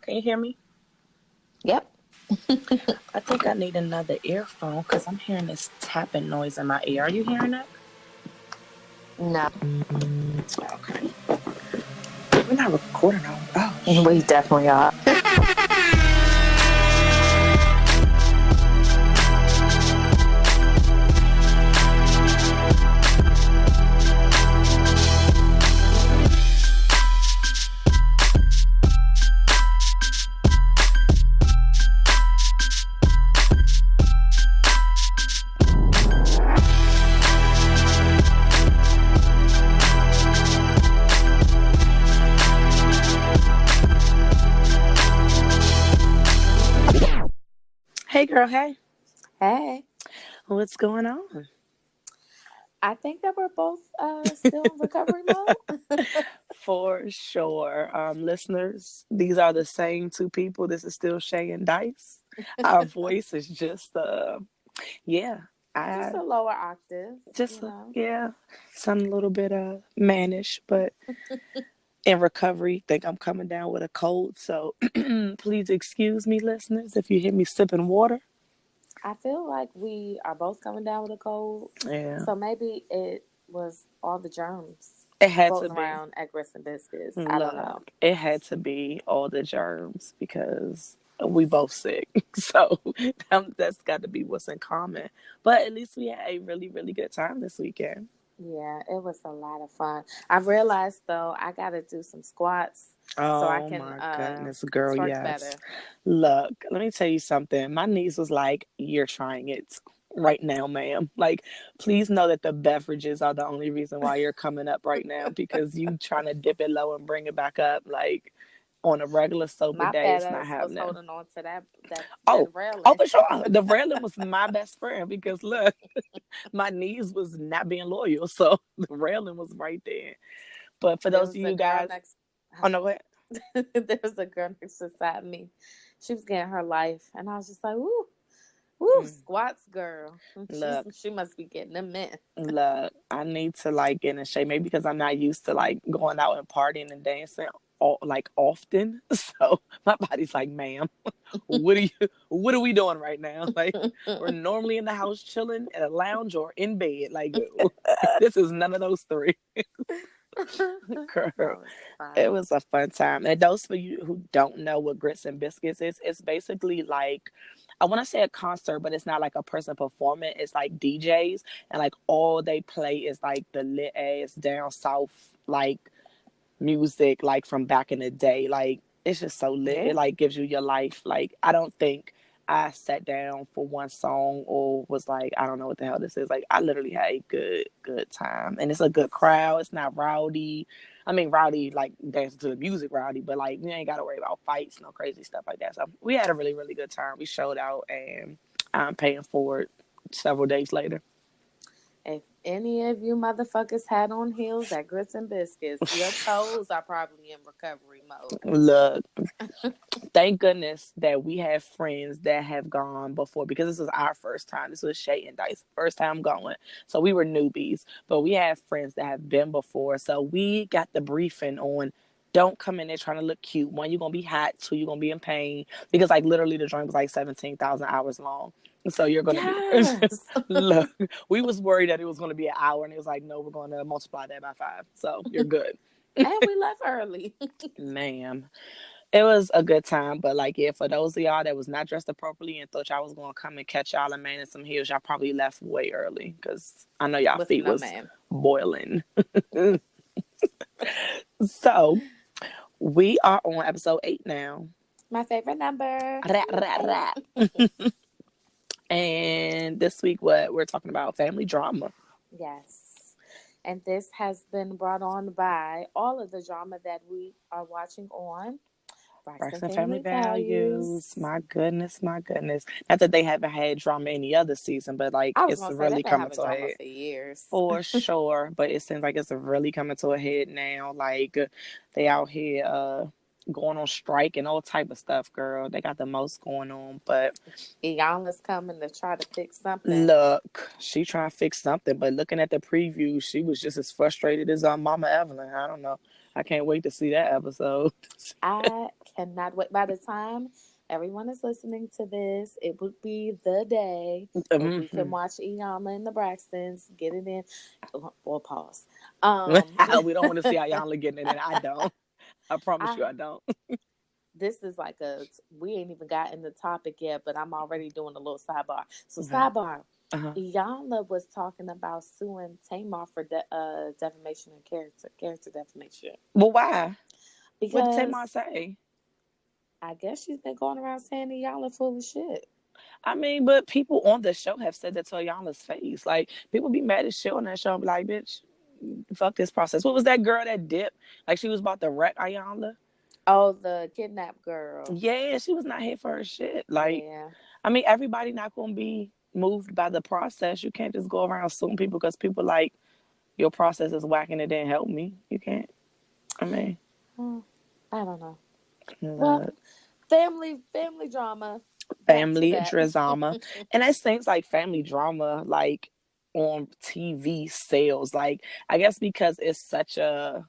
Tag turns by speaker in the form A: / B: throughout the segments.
A: Can you hear me?
B: Yep.
A: I think I need another earphone because I'm hearing this tapping noise in my ear. Are you hearing that?
B: No.
A: Okay. We're not recording on. Oh,
B: We definitely are.
A: hey, girl. Hey.
B: Hey.
A: What's going on?
B: I think that we're both still in recovery mode.
A: For sure. Listeners, these are the same two people. This is still Shay and Dice. Our voice is just, yeah.
B: Just
A: I
B: a lower octave,
A: just,
B: you know.
A: yeah, sound a little bit mannish, but in recovery. Think I'm coming down with a cold. So please excuse me, listeners, if you hear me sipping water.
B: I feel like we are both coming down with a cold.
A: Yeah.
B: So maybe it was all the germs
A: It had to
B: floating
A: be.
B: around at Grits and Biscuits. I don't know.
A: Look, it had to be all the germs because we both sick. So that's got to be what's in common. But at least we had a really, really good time this weekend.
B: Yeah, it was a lot of fun. I realized though I got to do some squats so I
A: Oh
B: can
A: my goodness, girl,
B: twerk
A: yes.
B: better.
A: Look, let me tell you something. My niece was like, "You're trying it right now, ma'am. Like, please know that the beverages are the only reason why you're coming up right now because you trying to dip it low and bring it back up. Like, on a regular sober
B: My
A: day,
B: fat
A: it's not
B: ass was
A: happening."
B: holding on to that
A: Oh, oh,
B: railing.
A: for sure. The railing was my best friend because look, my niece was not being loyal, so the railing was right there. But for
B: There
A: those of
B: was a
A: you
B: girl
A: guys,
B: next.
A: oh no, what?
B: There was a girl next beside me. She was getting her life, and I was just like, "Woo, woo, squats, girl."
A: Look,
B: She must be getting them in.
A: look, I need to like get in shape, maybe because I'm not used to like going out and partying and dancing like often. So my body's like, ma'am, what are we doing right now? Like we're normally in the house chilling at a lounge or in bed. Like this is none of those three.
B: That
A: Girl,
B: was fun.
A: it was a fun time. And those for you who don't know what Grits and Biscuits is, it's basically like I want to say a concert, but it's not like a person performing. It's like DJs, and like all they play is like the lit ass down south like music, like from back in the day. Like it's just so lit.
B: Yeah.
A: It like gives you your life. Like I don't think I sat down for one song or was like, I don't know what the hell this is. Like I literally had a good time. And it's a good crowd. It's not rowdy. I mean rowdy like dancing to the music rowdy, but like you ain't gotta worry about fights, no crazy stuff like that. So we had a really, really good time. We showed out and I'm paying for it several days later.
B: If any of you motherfuckers had on heels at Grits and Biscuits, your toes are probably in recovery mode.
A: Look, thank goodness that we have friends that have gone before because this was our first time. This was Shay and Dice first time going, so we were newbies. But we have friends that have been before, so we got the briefing on. Don't come in there trying to look cute. One, you're gonna be hot. Two, you're gonna be in pain because like literally the joint was like 17,000 hours long. So you're gonna be
B: Yes.
A: look. We was worried that it was gonna be an hour, and it was like, no, we're gonna multiply that by 5. So you're good,
B: And we left early.
A: ma'am. It was a good time, but like, yeah, for those of y'all that was not dressed appropriately and thought y'all was gonna come and catch y'all a man in some heels, y'all probably left way early because I know y'all
B: With
A: feet
B: no
A: was
B: man.
A: boiling. So we are on episode 8 now.
B: My favorite number.
A: Rah, rah, rah. And this week, what we're talking about family drama.
B: Yes. And this has been brought on by all of the drama that we are watching on
A: Braxton Family
B: Family Values.
A: Values. My goodness, my goodness. Not that they haven't had drama any other season, but like
B: I was
A: it's
B: going to say,
A: really
B: they've been
A: coming
B: having
A: to a
B: drama
A: head.
B: for years.
A: For sure. But it seems like it's really coming to a head now. Like they out here going on strike and all type of stuff, girl. They got the most going on. But
B: Iyanla's coming to try to fix something.
A: look, she trying to fix something. But looking at the preview, she was just as frustrated as Mama Evelyn. I don't know. I can't wait to see that episode.
B: I cannot wait. By the time everyone is listening to this, it would be the day where we can
A: Mm-hmm.
B: watch Iyanla and the Braxtons get it in. Or pause. Um,
A: We don't want to see Ayanna getting it in. I don't. I promise
B: I
A: you, I don't.
B: this is like we ain't even gotten the topic yet, but I'm already doing a little sidebar. So
A: Okay.
B: sidebar.
A: Uh-huh.
B: Iyanla was talking about suing Tamar for defamation and character defamation
A: Well, why? What did Tamar
B: because
A: say?
B: I guess she's been going around saying Iyanla full of shit.
A: I mean, but people on the show have said that to Ayanna's face. Like, people be mad as shit on that show and be like, bitch, fuck this process. What was that girl that dipped? Like, she was about to wreck Ayanna?
B: Oh, the kidnapped girl.
A: Yeah, she was not here for her shit. Like,
B: Yeah.
A: I mean, everybody not going to be moved by the process. You can't just go around suing people because people like, your process is whacking, it didn't help me. You can't. I mean,
B: Hmm, I don't know. Well,
A: look.
B: family drama. Back to
A: Family
B: that.
A: drama. And it seems like family drama, like on TV sales. Like, I guess because it's such a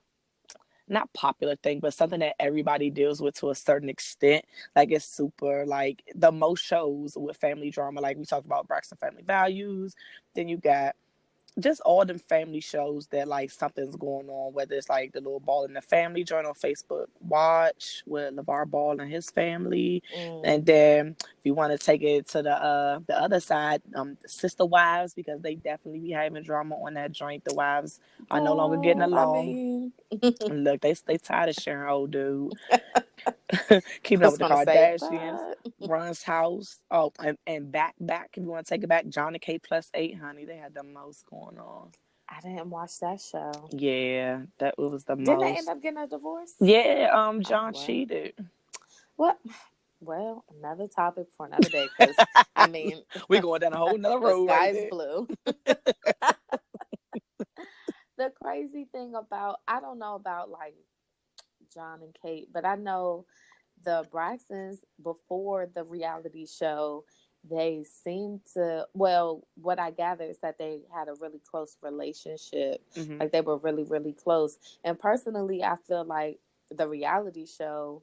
A: not popular thing, but something that everybody deals with to a certain extent. Like, it's super, like, the most shows with family drama. Like, we talked about Braxton Family Values. Then you got just all them family shows that like something's going on, whether it's like the little Ball in the Family joint on Facebook Watch with LeVar Ball and his family.
B: Mm.
A: And then if you want to take it to the other side, Sister Wives, because they definitely be having drama on that joint. The wives are no longer getting
B: Well, I
A: along.
B: mean,
A: And look, they tired of sharing old dude.
B: I
A: Keeping up
B: was
A: with the
B: gonna say,
A: Kardashians.
B: but
A: Ron's house. Oh, and back if you want to take it back, John and Kate plus 8, honey. They had the most going on.
B: I didn't watch that show.
A: Yeah, that it was the
B: Didn't they end
A: most.
B: up getting a divorce?
A: Yeah,
B: Oh
A: John
B: well.
A: cheated.
B: What? Well, another topic for another day. Because I mean,
A: We going down a whole nother
B: the
A: road
B: sky
A: right
B: is
A: there.
B: blue. The crazy thing about I don't know about like John and Kate, but I know the Braxtons before the reality show, they seemed to, well, what I gather is that they had a really close relationship.
A: Hmm.
B: Like they were really, really close. And personally, I feel like the reality show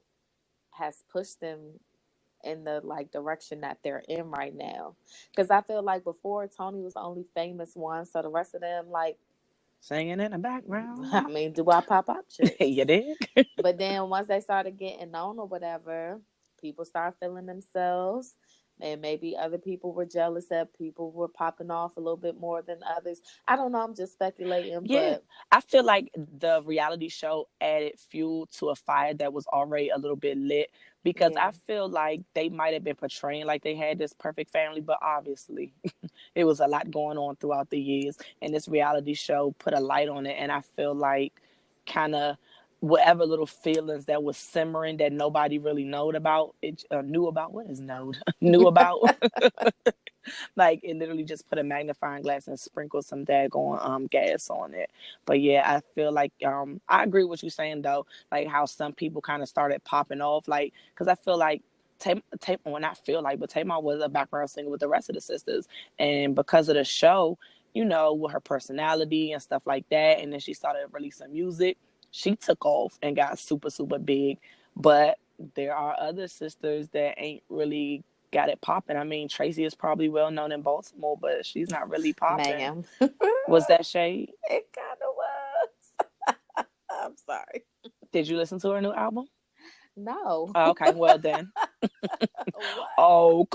B: has pushed them in the like direction that they're in right now. Because I feel like before Tony was the only famous one, so the rest of them like,
A: Singing in the
B: I
A: background.
B: mean, do I pop up
A: You
B: chicks?
A: dig?
B: But then once they started getting known or whatever, people start feeling themselves. And maybe other people were jealous that people were popping off a little bit more than others. I don't know. I'm just speculating,
A: Yeah,
B: but
A: I feel like the reality show added fuel to a fire that was already a little bit lit, because
B: yeah,
A: I feel like they might have been portraying like they had this perfect family, but obviously it was a lot going on throughout the years, and this reality show put a light on it. And I feel like kind of whatever little feelings that was simmering that nobody really knew about, what is knowed knew about. Like, it literally just put a magnifying glass and sprinkled some daggone gas on it. But yeah, I feel like I agree with you saying though, like how some people kind of started popping off, like because I feel like well, not feel like, but Tamar was a background singer with the rest of the sisters, and because of the show, with her personality and stuff like that, and then she started releasing music, she took off and got super super big. But there are other sisters that ain't really got it popping. I mean, Tracy is probably well known in Baltimore, but she's not really popping.
B: ma'am.
A: Was that shade?
B: It kind of was. I'm sorry.
A: Did you listen to her new album?
B: No.
A: Oh, okay, well then.
B: What?
A: Oh,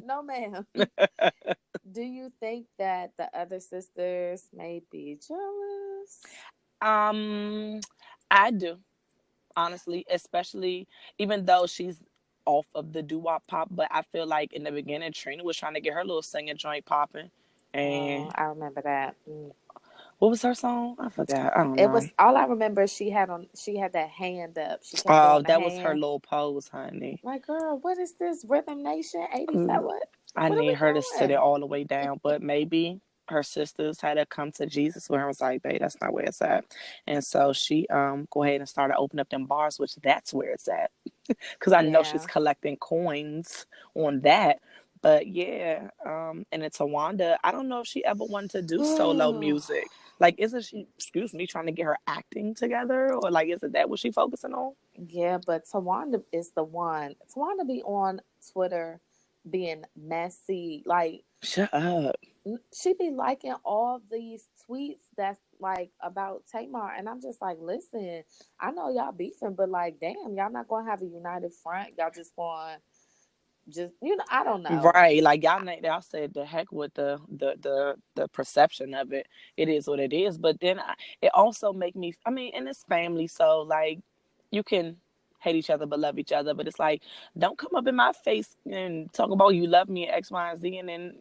B: No, ma'am. Do you think that the other sisters may be jealous?
A: um, I do, honestly, especially even though she's off of the doo wop pop, but I feel like in the beginning Trina was trying to get her little singing joint popping,
B: Oh,
A: and
B: I remember that. Mm.
A: what was her song? I forgot. I don't
B: It
A: know.
B: was all I remember. She had that hand up. She kept
A: Oh,
B: doing the
A: that was her
B: hand.
A: little pose, honey.
B: Like, girl, what is this? Rhythm Nation 85?
A: Mm,
B: What?
A: I
B: What are
A: need
B: we
A: her to sit it
B: doing?
A: all the way down, but maybe her sisters had to come to Jesus where I was like, babe, that's not where it's at. And so she go ahead and started opening up them bars, which that's where it's at. Because I know she's
B: Yeah.
A: collecting coins on that. But yeah, and it's Tawanda. I don't know if she ever wanted to do solo music. Like, isn't she, excuse me, trying to get her acting together? Or like, isn't that what she focusing on?
B: Yeah, but Tawanda is the one. Tawanda be on Twitter being messy. Like,
A: Shut up.
B: she be liking all these tweets that's like about Tamar, and I'm just like, listen, I know y'all beefing, but like, damn, y'all not gonna have a united front. Y'all just going, just I don't know.
A: Right, like y'all said the heck with the perception of it. It is what it is. But then it also make me. I mean, and it's family, so like you can hate each other but love each other. But it's like don't come up in my face and talk about you love me and X, Y, and Z, and then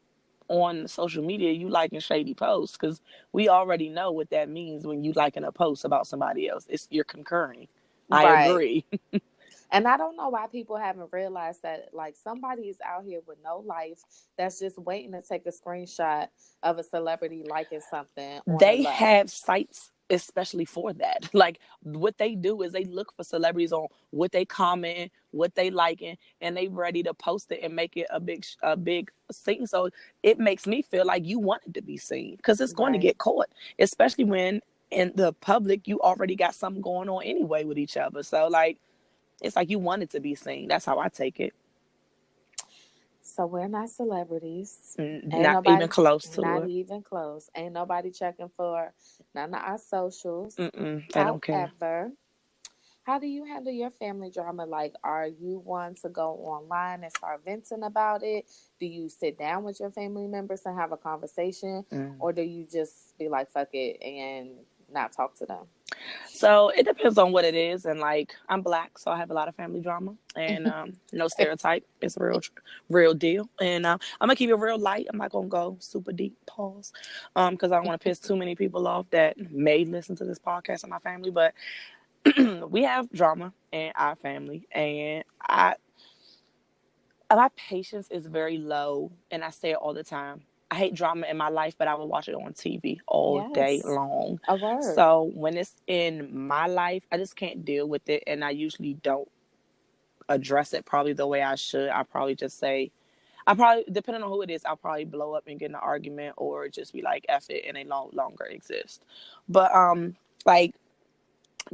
A: on social media you liking shady posts because we already know what that means when you liking a post about somebody else. It's you're concurring. I
B: Right.
A: agree.
B: And I don't know why people haven't realized that, like, somebody is out here with no life that's just waiting to take a screenshot of a celebrity liking something on a
A: They
B: low.
A: have sites especially for that. Like what they do is they look for celebrities on what they comment, what they liking, and they ready to post it and make it a big scene. So it makes me feel like you want it to be seen because it's going to
B: Right.
A: get caught, especially when in the public you already got something going on anyway with each other. So like it's like you want it to be seen. That's how I take it.
B: So we're not celebrities. Ain't
A: Not even
B: nobody,
A: close to
B: not
A: it.
B: even close. Ain't nobody checking for none of our socials.
A: They don't care.
B: However, how do you handle your family drama? Like, are you one to go online and start venting about it? Do you sit down with your family members and have a conversation?
A: Mm.
B: Or do you just be like, fuck it, and not talk to them?
A: So it depends on what it is, and like I'm black, so I have a lot of family drama, and no stereotype. It's a real deal, and I'm gonna keep it real light. I'm not gonna go super deep. Pause, because I don't want to piss too many people off that may listen to this podcast in my family. But we have drama in our family, and my patience is very low, and I say it all the time. I hate drama in my life, but I will watch it on TV all day
B: Yes,
A: long.
B: a word.
A: So when it's in my life, I just can't deal with it, and I usually don't address it probably the way I should. I probably just say, I probably, depending on who it is, I'll probably blow up and get in an argument, or just be like, "F it," and they no longer exist. But like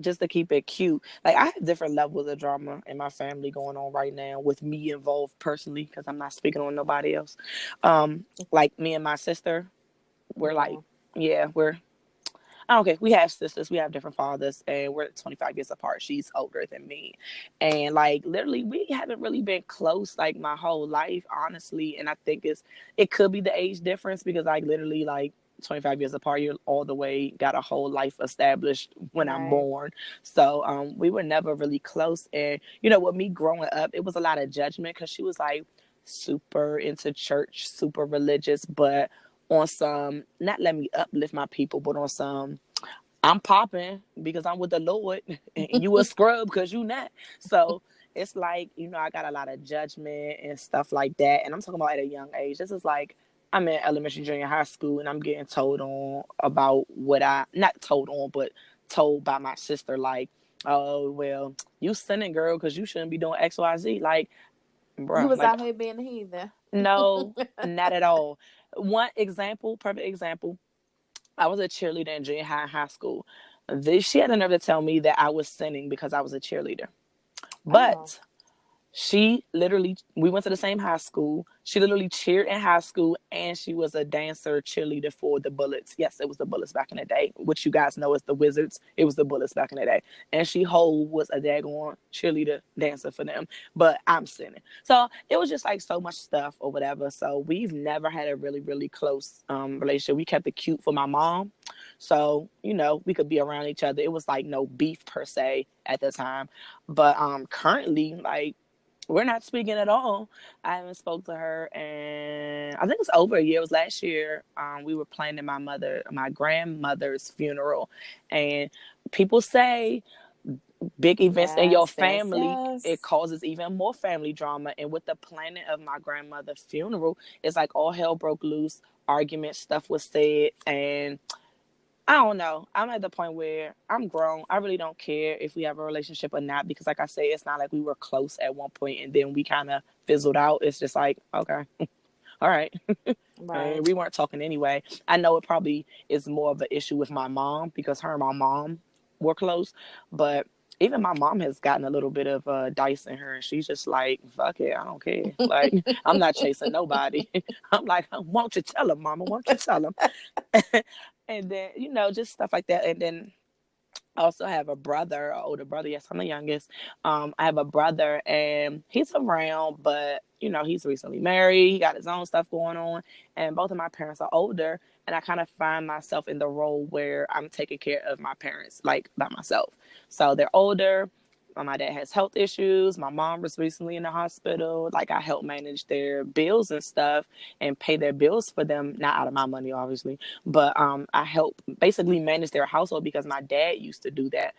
A: just to keep it cute. Like I have different levels of drama in my family going on right now with me involved personally because I'm not speaking on nobody else. Like me and my sister, we're like,
B: Yeah.
A: yeah, we're I don't care. We have sisters, we have different fathers, and we're 25 years apart. She's older than me, and like literally, we haven't really been close like my whole life, honestly. And I think it could be the age difference because like literally like 25 years apart, you're all the way got a whole life established when I'm
B: Right.
A: born. So we were never really close, and with me growing up, it was a lot of judgment because she was like super into church, super religious, but on some not let me uplift my people, but on some I'm popping because I'm with the Lord and you a scrub because you not. So it's like, I got a lot of judgment and stuff like that. And I'm talking about at a young age. This is like I'm in elementary, junior high school and I'm getting told on about what I not told on, but told by my sister like, oh well, you sinning girl because you shouldn't be doing XYZ. Like,
B: You
A: bruh,
B: was
A: like
B: out here being a heathen.
A: no, not at all. One example, perfect example. I was a cheerleader in junior high and high school. She had the nerve to tell me that I was sinning because I was a cheerleader.
B: Oh,
A: But we went to the same high school. She literally cheered in high school and she was a dancer cheerleader for the Bullets. Yes, it was the Bullets back in the day, which you guys know as the Wizards. It was the Bullets back in the day. And she whole was a daggone cheerleader dancer for them. But I'm sinning. So it was just like so much stuff or whatever. So we've never had a really, really close relationship. We kept it cute for my mom. So, we could be around each other. It was like no beef per se at the time. But currently, like we're not speaking at all. I haven't spoke to her, and I think it's over a year. It was last year. We were planning my grandmother's funeral, and people say big events in your
B: yes, yes,
A: family it
B: yes.
A: causes even more family drama. And with the planning of my grandmother's funeral, it's like all hell broke loose. Arguments, stuff was said, and I don't know. I'm at the point where I'm grown. I really don't care if we have a relationship or not because, like I say, it's not like we were close at one point and then we kind of fizzled out. It's just like, okay, all right.
B: Right.
A: We weren't talking anyway. I know it probably is more of an issue with my mom because her and my mom were close, but even my mom has gotten a little bit of dice in her, and she's just like, "Fuck it, I don't care. Like, I'm not chasing nobody." I'm like, "Won't you tell him, Mama? Won't you tell him?" And then just stuff like that, and then I also have a brother, an older brother. Yes, I'm the youngest. I have a brother, and he's around, but he's recently married. He got his own stuff going on, and both of my parents are older. And I kind of find myself in the role where I'm taking care of my parents, like by myself. So they're older. My dad has health issues. My mom was recently in the hospital. Like I help manage their bills and stuff, and pay their bills for them, not out of my money, obviously, but I help basically manage their household because my dad used to do that,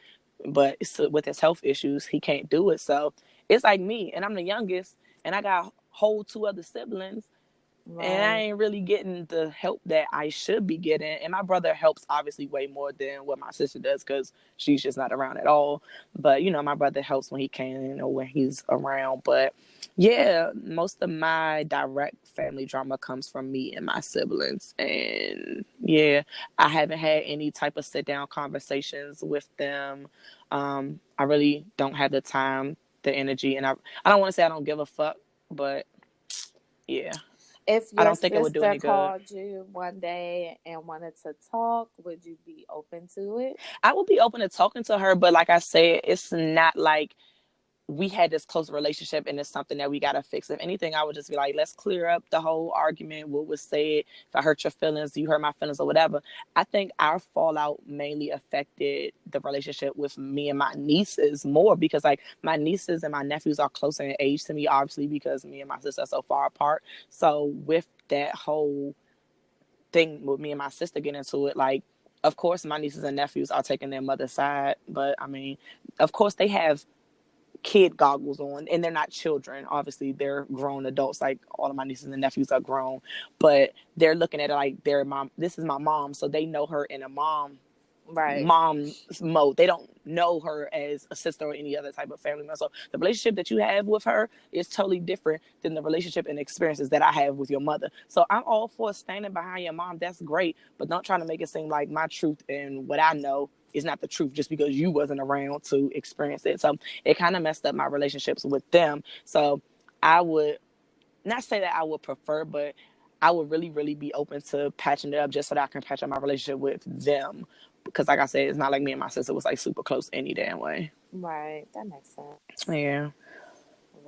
A: but with his health issues, he can't do it. So it's like me, and I'm the youngest, and I got whole two other siblings, and I
B: Right.
A: ain't really getting the help that I should be getting. And my brother helps obviously way more than what my sister does because she's just not around at all. But my brother helps when he can or when he's around. But yeah, most of my direct family drama comes from me and my siblings. And yeah, I haven't had any type of sit down conversations with them. I really don't have the time, the energy, and I don't want to say I don't give a fuck, but yeah,
B: If
A: I
B: your
A: don't think it would do
B: sister
A: any good.
B: called you one day and wanted to talk, would you be open to it?
A: I would be open to talking to her, but like I said, it's not like we had this close relationship and it's something that we got to fix. If anything, I would just be like, let's clear up the whole argument, what was said. If I hurt your feelings, you hurt my feelings, or whatever. I think our fallout mainly affected the relationship with me and my nieces more because, like, my nieces and my nephews are closer in age to me, obviously, because me and my sister are so far apart. So, with that whole thing with me and my sister getting into it, like, of course my nieces and nephews are taking their mother's side, but I mean, of course they have kid goggles on and they're not children, obviously they're grown adults. Like all of my nieces and nephews are grown, but they're looking at it like their mom, this is my mom, so they know her in a
B: Right.
A: mom mode. They don't know her as a sister or any other type of family member. So the relationship that you have with her is totally different than the relationship and experiences that I have with your mother. So I'm all for standing behind your mom. That's great, but don't try to make it seem like my truth and what I know is not the truth just because you wasn't around to experience it. So it kind of messed up my relationships with them. So I would not say that I would prefer, but I would really, really be open to patching it up just so that I can patch up my relationship with them. Because, like I said, it's not like me and my sister was like super close any damn way.
B: Right. That makes sense.
A: Yeah.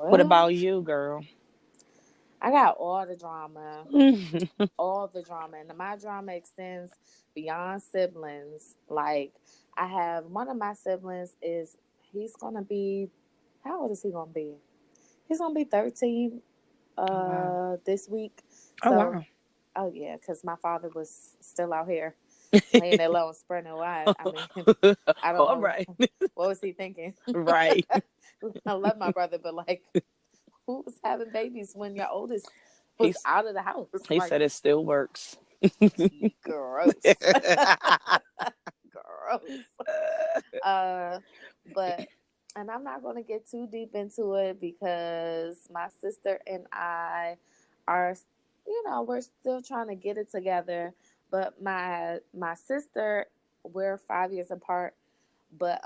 A: What
B: Well,
A: about you, girl?
B: I got all the drama,
A: Oh
B: all the drama, and my drama extends beyond siblings. Like, I have one of my siblings is he's gonna be, how old is he gonna be? He's gonna be 13
A: wow.
B: this week.
A: Oh
B: So,
A: wow.
B: oh yeah, because my father was still out here laying that low and spreading it wide. I mean, I don't
A: All
B: know
A: right.
B: what was he thinking.
A: Right.
B: I love my brother, but like, who was having babies when your oldest was
A: He's
B: out of the house?
A: he
B: Like,
A: said it still works.
B: gross, gross. Uh, but and I'm not going to get too deep into it because my sister and I are, we're still trying to get it together. But my sister, we're 5 years apart, but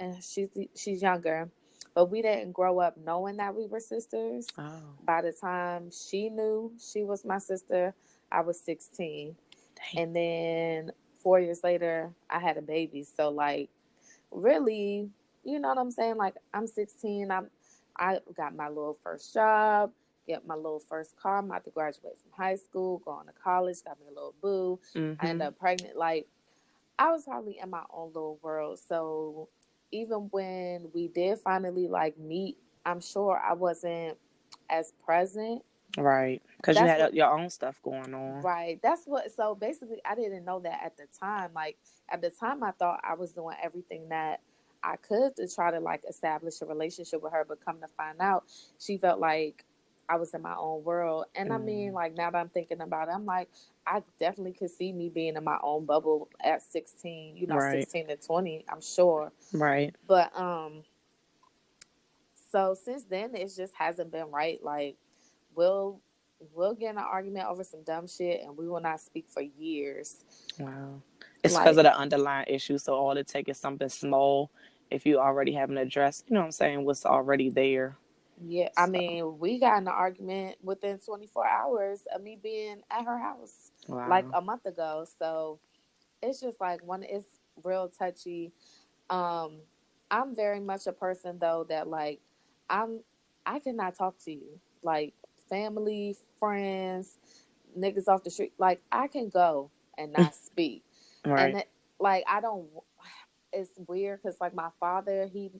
B: and she's younger, but we didn't grow up knowing that we were sisters.
A: Oh,
B: By the time she knew she was my sister, I was 16,
A: dang.
B: and then 4 years later, I had a baby. So like, really, you know what I'm saying? Like, I'm 16. I got my little first job, get my little first car. I'm about to graduate from high school, going to college, got me a little boo. I ended
A: Mm-hmm.
B: up pregnant. Like, I was probably in my own little world. So even when we did finally like meet, I'm sure I wasn't as present.
A: Right. Because you
B: That's
A: had
B: what
A: your own stuff going on.
B: Right. That's what. So basically, I didn't know that at the time. Like, at the time, I thought I was doing everything that I could to try to like establish a relationship with her. But come to find out, she felt like I was in my own world. And I mean,
A: Mm.
B: like, now that I'm thinking about it, I'm like, I definitely could see me being in my own bubble at 16,
A: Right.
B: 16 to 20, I'm sure.
A: Right.
B: But so since then it just hasn't been right. Like, we'll we'll get in an argument over some dumb shit and we will not speak for years.
A: Wow. It's because
B: Like,
A: of the underlying issue. So all it takes is something small. If you already haven't addressed, you know what I'm saying, what's already there.
B: yeah, I
A: So,
B: mean, we got in an argument within 24 hours of me being at her house like
A: wow.
B: a month ago. So it's just like, one, it's real touchy. Um, I'm very much a person though that, like, I'm I cannot talk to you. Like, family, friends, niggas off the street, like, I can go and not speak. And
A: Right.
B: it, like, I don't, it's weird cuz like my father, he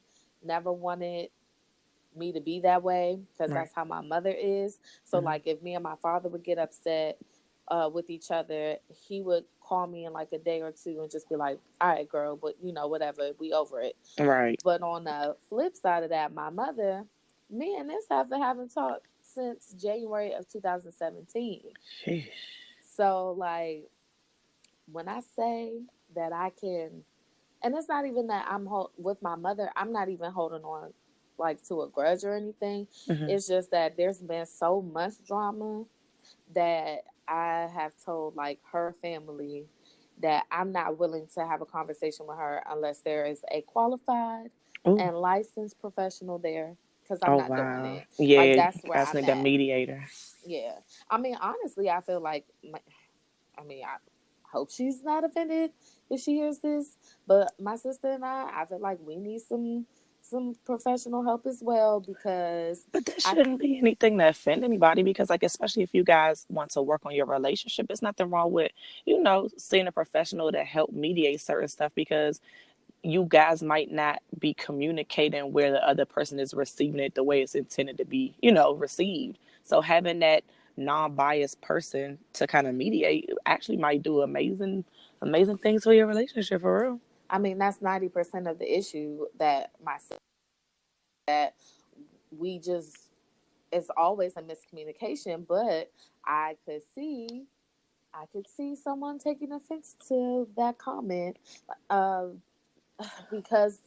B: never wanted me to be that way because
A: Right.
B: that's how my mother is. So
A: Hmm.
B: like, if me and my father would get upset with each other, he would call me in like a day or two and just be like, "All right, girl, but whatever, we over it."
A: Right.
B: But on the flip side of that, my mother, me and this haven't talked since January of 2017.
A: Sheesh.
B: So like, when I say that I can, and it's not even that with my mother, I'm not even holding on like to a grudge or anything.
A: Hmm.
B: It's just that there's been so much drama that I have told like her family that I'm not willing to have a conversation with her unless there is a qualified
A: Oh.
B: and licensed professional there, because I'm
A: Oh
B: not doing
A: wow.
B: it. Like,
A: Yeah, you
B: that's where
A: guys
B: I'm
A: need a
B: at.
A: mediator.
B: Yeah. I mean, honestly, I feel like, I hope she's not offended if she hears this, but my sister and I feel like we need some professional help as well, because
A: But there
B: I
A: shouldn't be anything to offend anybody because, like, especially if you guys want to work on your relationship, it's nothing wrong with, seeing a professional to help mediate certain stuff because you guys might not be communicating where the other person is receiving it the way it's intended to be, received. So having that non-biased person to kind of mediate actually might do amazing, amazing things for your relationship for real.
B: I mean, that's 90% of the issue that my sister, that we just, it's always a miscommunication. But I could see I could see someone taking offense to that comment, uh, because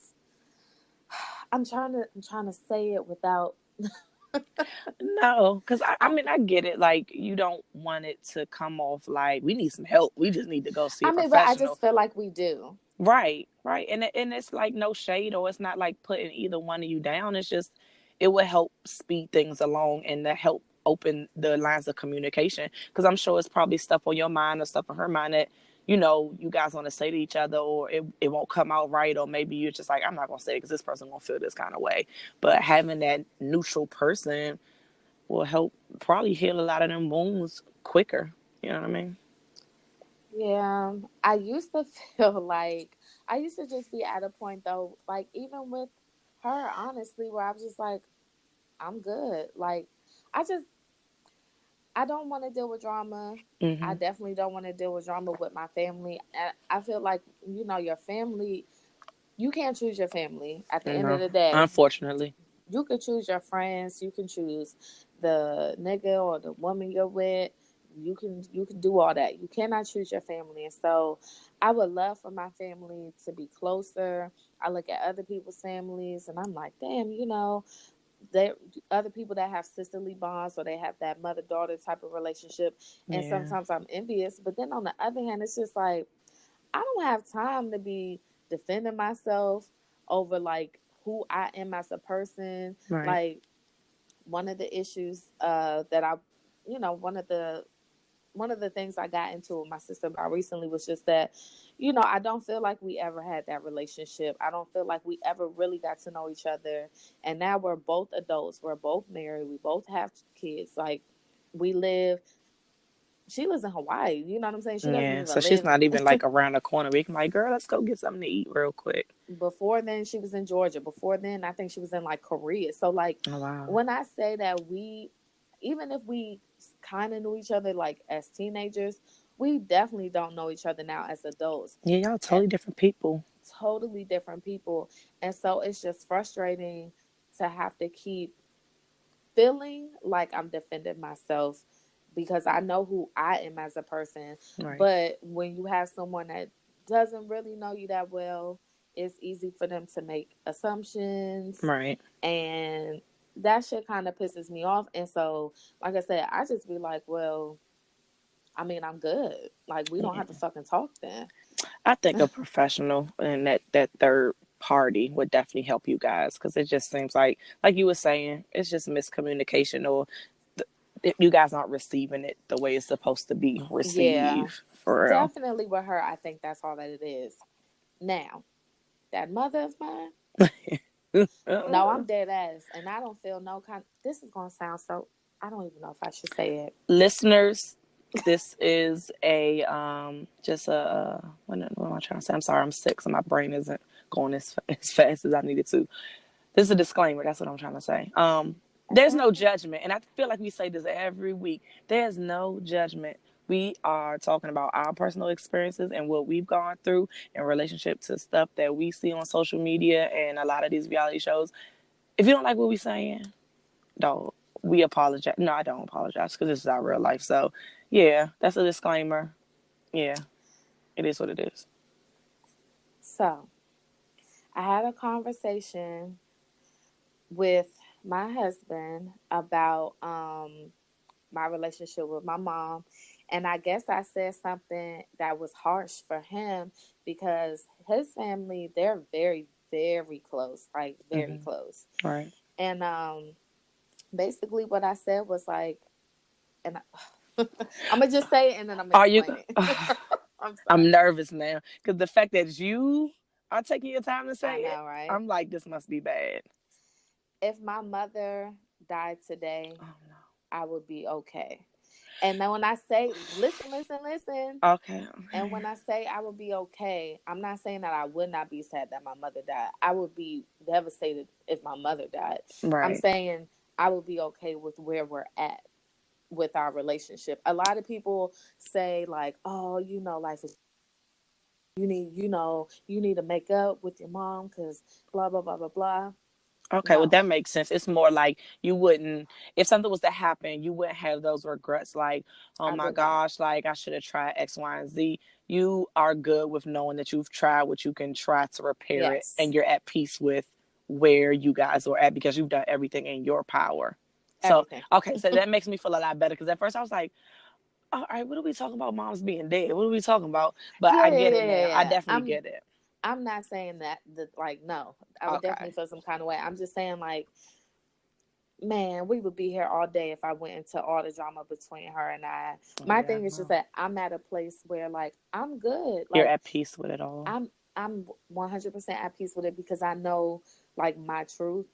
B: I'm trying to say it without.
A: No, because I
B: I
A: mean, I get it. Like, you don't want it to come off like we need some help. We just need to go see
B: I
A: a
B: mean, but I
A: professional.
B: just feel like we do.
A: Right, right. And it's like no shade, or it's not like putting either one of you down. It's just it would help speed things along and to help open the lines of communication. Because I'm sure it's probably stuff on your mind or stuff on her mind that you guys want to say to each other, or it won't come out right, or maybe you're just like, I'm not gonna say it because this person gonna feel this kind of way. But having that neutral person will help probably heal a lot of them wounds quicker. You know what I mean?
B: Yeah, I used to feel like I used to just be at a point though, like even with her, honestly, where I was just like, I'm good. Like, I just I don't want to deal with drama. I
A: Hmm.
B: definitely don't want to deal with drama with my family. And I feel like, your family, you can't choose your family. At the end of
A: No,
B: the day,
A: unfortunately.
B: you can choose your friends. You can choose the nigga or the woman you're with. You can do all that. You cannot choose your family. And so I would love for my family to be closer. I look at other people's families and I'm like, damn, they other people that have sisterly bonds, or they have that mother daughter type of relationship. And
A: Yeah.
B: sometimes I'm envious, but then on the other hand, it's just like, I don't have time to be defending myself over like who I am as a person.
A: Right.
B: Like, one of the issues that I, one of the things I got into with my sister about recently was just that, I don't feel like we ever had that relationship. I don't feel like we ever really got to know each other. And now we're both adults. We're both married. We both have kids. Like, we live, she lives in Hawaii. You know what I'm saying? She doesn't
A: Yeah. So
B: even
A: she's
B: live.
A: not even like around the corner. We can like, girl, let's go get something to eat real quick.
B: Before then, she was in Georgia. Before then, I think she was in like Korea. So like,
A: Oh wow.
B: when I say that we, even if we kind of knew each other like as teenagers, we definitely don't know each other now as adults.
A: Yeah, y'all
B: And
A: totally different people.
B: totally different people. And so it's just frustrating to have to keep feeling like I'm defending myself because I know who I am as a person.
A: Right.
B: But when you have someone that doesn't really know you that well, it's easy for them to make assumptions,
A: Right.
B: and that shit kind of pisses me off. And so, like I said, I just be like, well, I mean, I'm good. Like, we don't
A: Yeah.
B: have to fucking talk then.
A: I think a professional and that third party would definitely help you guys, because it just seems like you were saying, it's just miscommunication, or you guys aren't receiving it the way it's supposed to be
B: Yeah,
A: received for real.
B: definitely with her, I think that's all that it is. Now, that mother of mine, no, I'm dead ass, and I don't feel no kind. This is gonna sound so. I don't even know if I should say it.
A: Listeners, this is a just a what am I trying to say? I'm sorry, I'm sick, so my brain isn't going as fast as I needed to. This is a disclaimer. That's what I'm trying to say.
B: That's
A: There's
B: all
A: no
B: right.
A: judgment, and I feel like we say this every week. There's no judgment. We are talking about our personal experiences and what we've gone through in relationship to stuff that we see on social media and a lot of these reality shows. If you don't like what we're saying, don't. We apologize. No, I don't apologize, because this is our real life. So, yeah, that's a disclaimer. Yeah, it is what it is.
B: So, I had a conversation with my husband about my relationship with my mom, and I guess I said something that was harsh for him because his family, they're very very close, like very
A: Mm-hmm.
B: close.
A: Right.
B: And basically what I said was like, and I'm gonna just say it and then I'm gonna
A: Are you?
B: explain it. I'm
A: I'm
B: sorry.
A: nervous now, because the fact that you are taking your time to
B: I
A: say it,
B: know, right?
A: I'm like, this must be bad.
B: If my mother died today,
A: Oh no.
B: I would be okay. And then when I say, listen, listen, listen,
A: Okay.
B: and
A: Okay.
B: when I say I would be okay, I'm not saying that I would not be sad that my mother died. I would be devastated if my mother died. I'm
A: Right.
B: saying I would be okay with where we're at with our relationship. A lot of people say like, "Oh, life is you need to make up with your mom because blah blah blah blah blah."
A: Okay, well,
B: No,
A: that makes sense. It's more like you wouldn't, if something was to happen, you wouldn't have those regrets like, oh
B: I
A: my
B: would not.
A: gosh, like I should have tried X, Y, and Z. You are good with knowing that you've tried what you can try to repair it, and
B: Yes,
A: you're at peace with where you guys are at, because you've done everything in your power. So,
B: everything.
A: okay, so that makes me feel a lot better, because at first I was like, all right, what are we talking about? Moms being dead. What are we talking about? But
B: Yeah,
A: I
B: yeah,
A: get
B: yeah,
A: it
B: yeah,
A: now. I
B: yeah.
A: definitely get it.
B: I'm not saying that like no, I would definitely
A: Okay.
B: feel some kind of way. I'm just saying like, man, we would be here all day if I went into all the drama between her and I. My
A: Yeah,
B: thing is just
A: no.
B: that I'm at a place where like I'm good.
A: You're
B: Like
A: at peace with it all.
B: I'm 100% at peace with it because I know like my truth,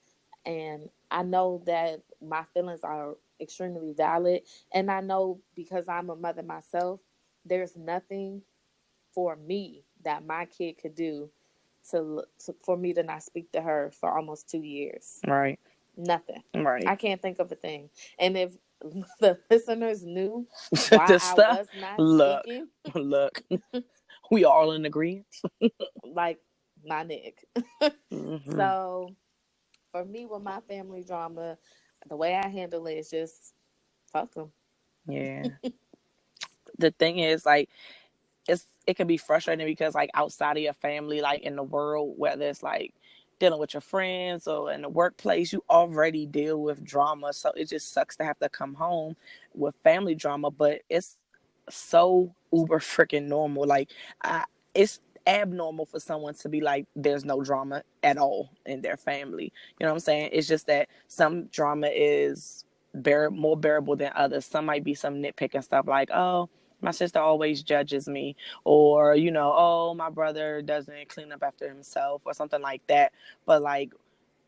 B: and I know that my feelings are extremely valid, and I know because I'm a mother myself, there's nothing for me that my kid could do for me to not speak to her for almost 2 years.
A: Right.
B: Nothing.
A: Right.
B: I can't think of a thing. And if the listeners knew why
A: The
B: I
A: stuff.
B: was not
A: Look,
B: speaking,
A: look. We all in agreement.
B: like my Nick.
A: Hmm.
B: So for me, with my family drama, the way I handle it is just fuck them.
A: Yeah. The thing is, like, it can be frustrating, because like outside of your family, like in the world, whether it's like dealing with your friends or in the workplace, you already deal with drama. So it just sucks to have to come home with family drama. But it's so uber freaking normal. Like, it's abnormal for someone to be like, there's no drama at all in their family. You know what I'm saying? It's just that some drama is more bearable than others. Some might be some nitpicking stuff like, oh, my sister always judges me, or oh, my brother doesn't clean up after himself, or something like that. But like,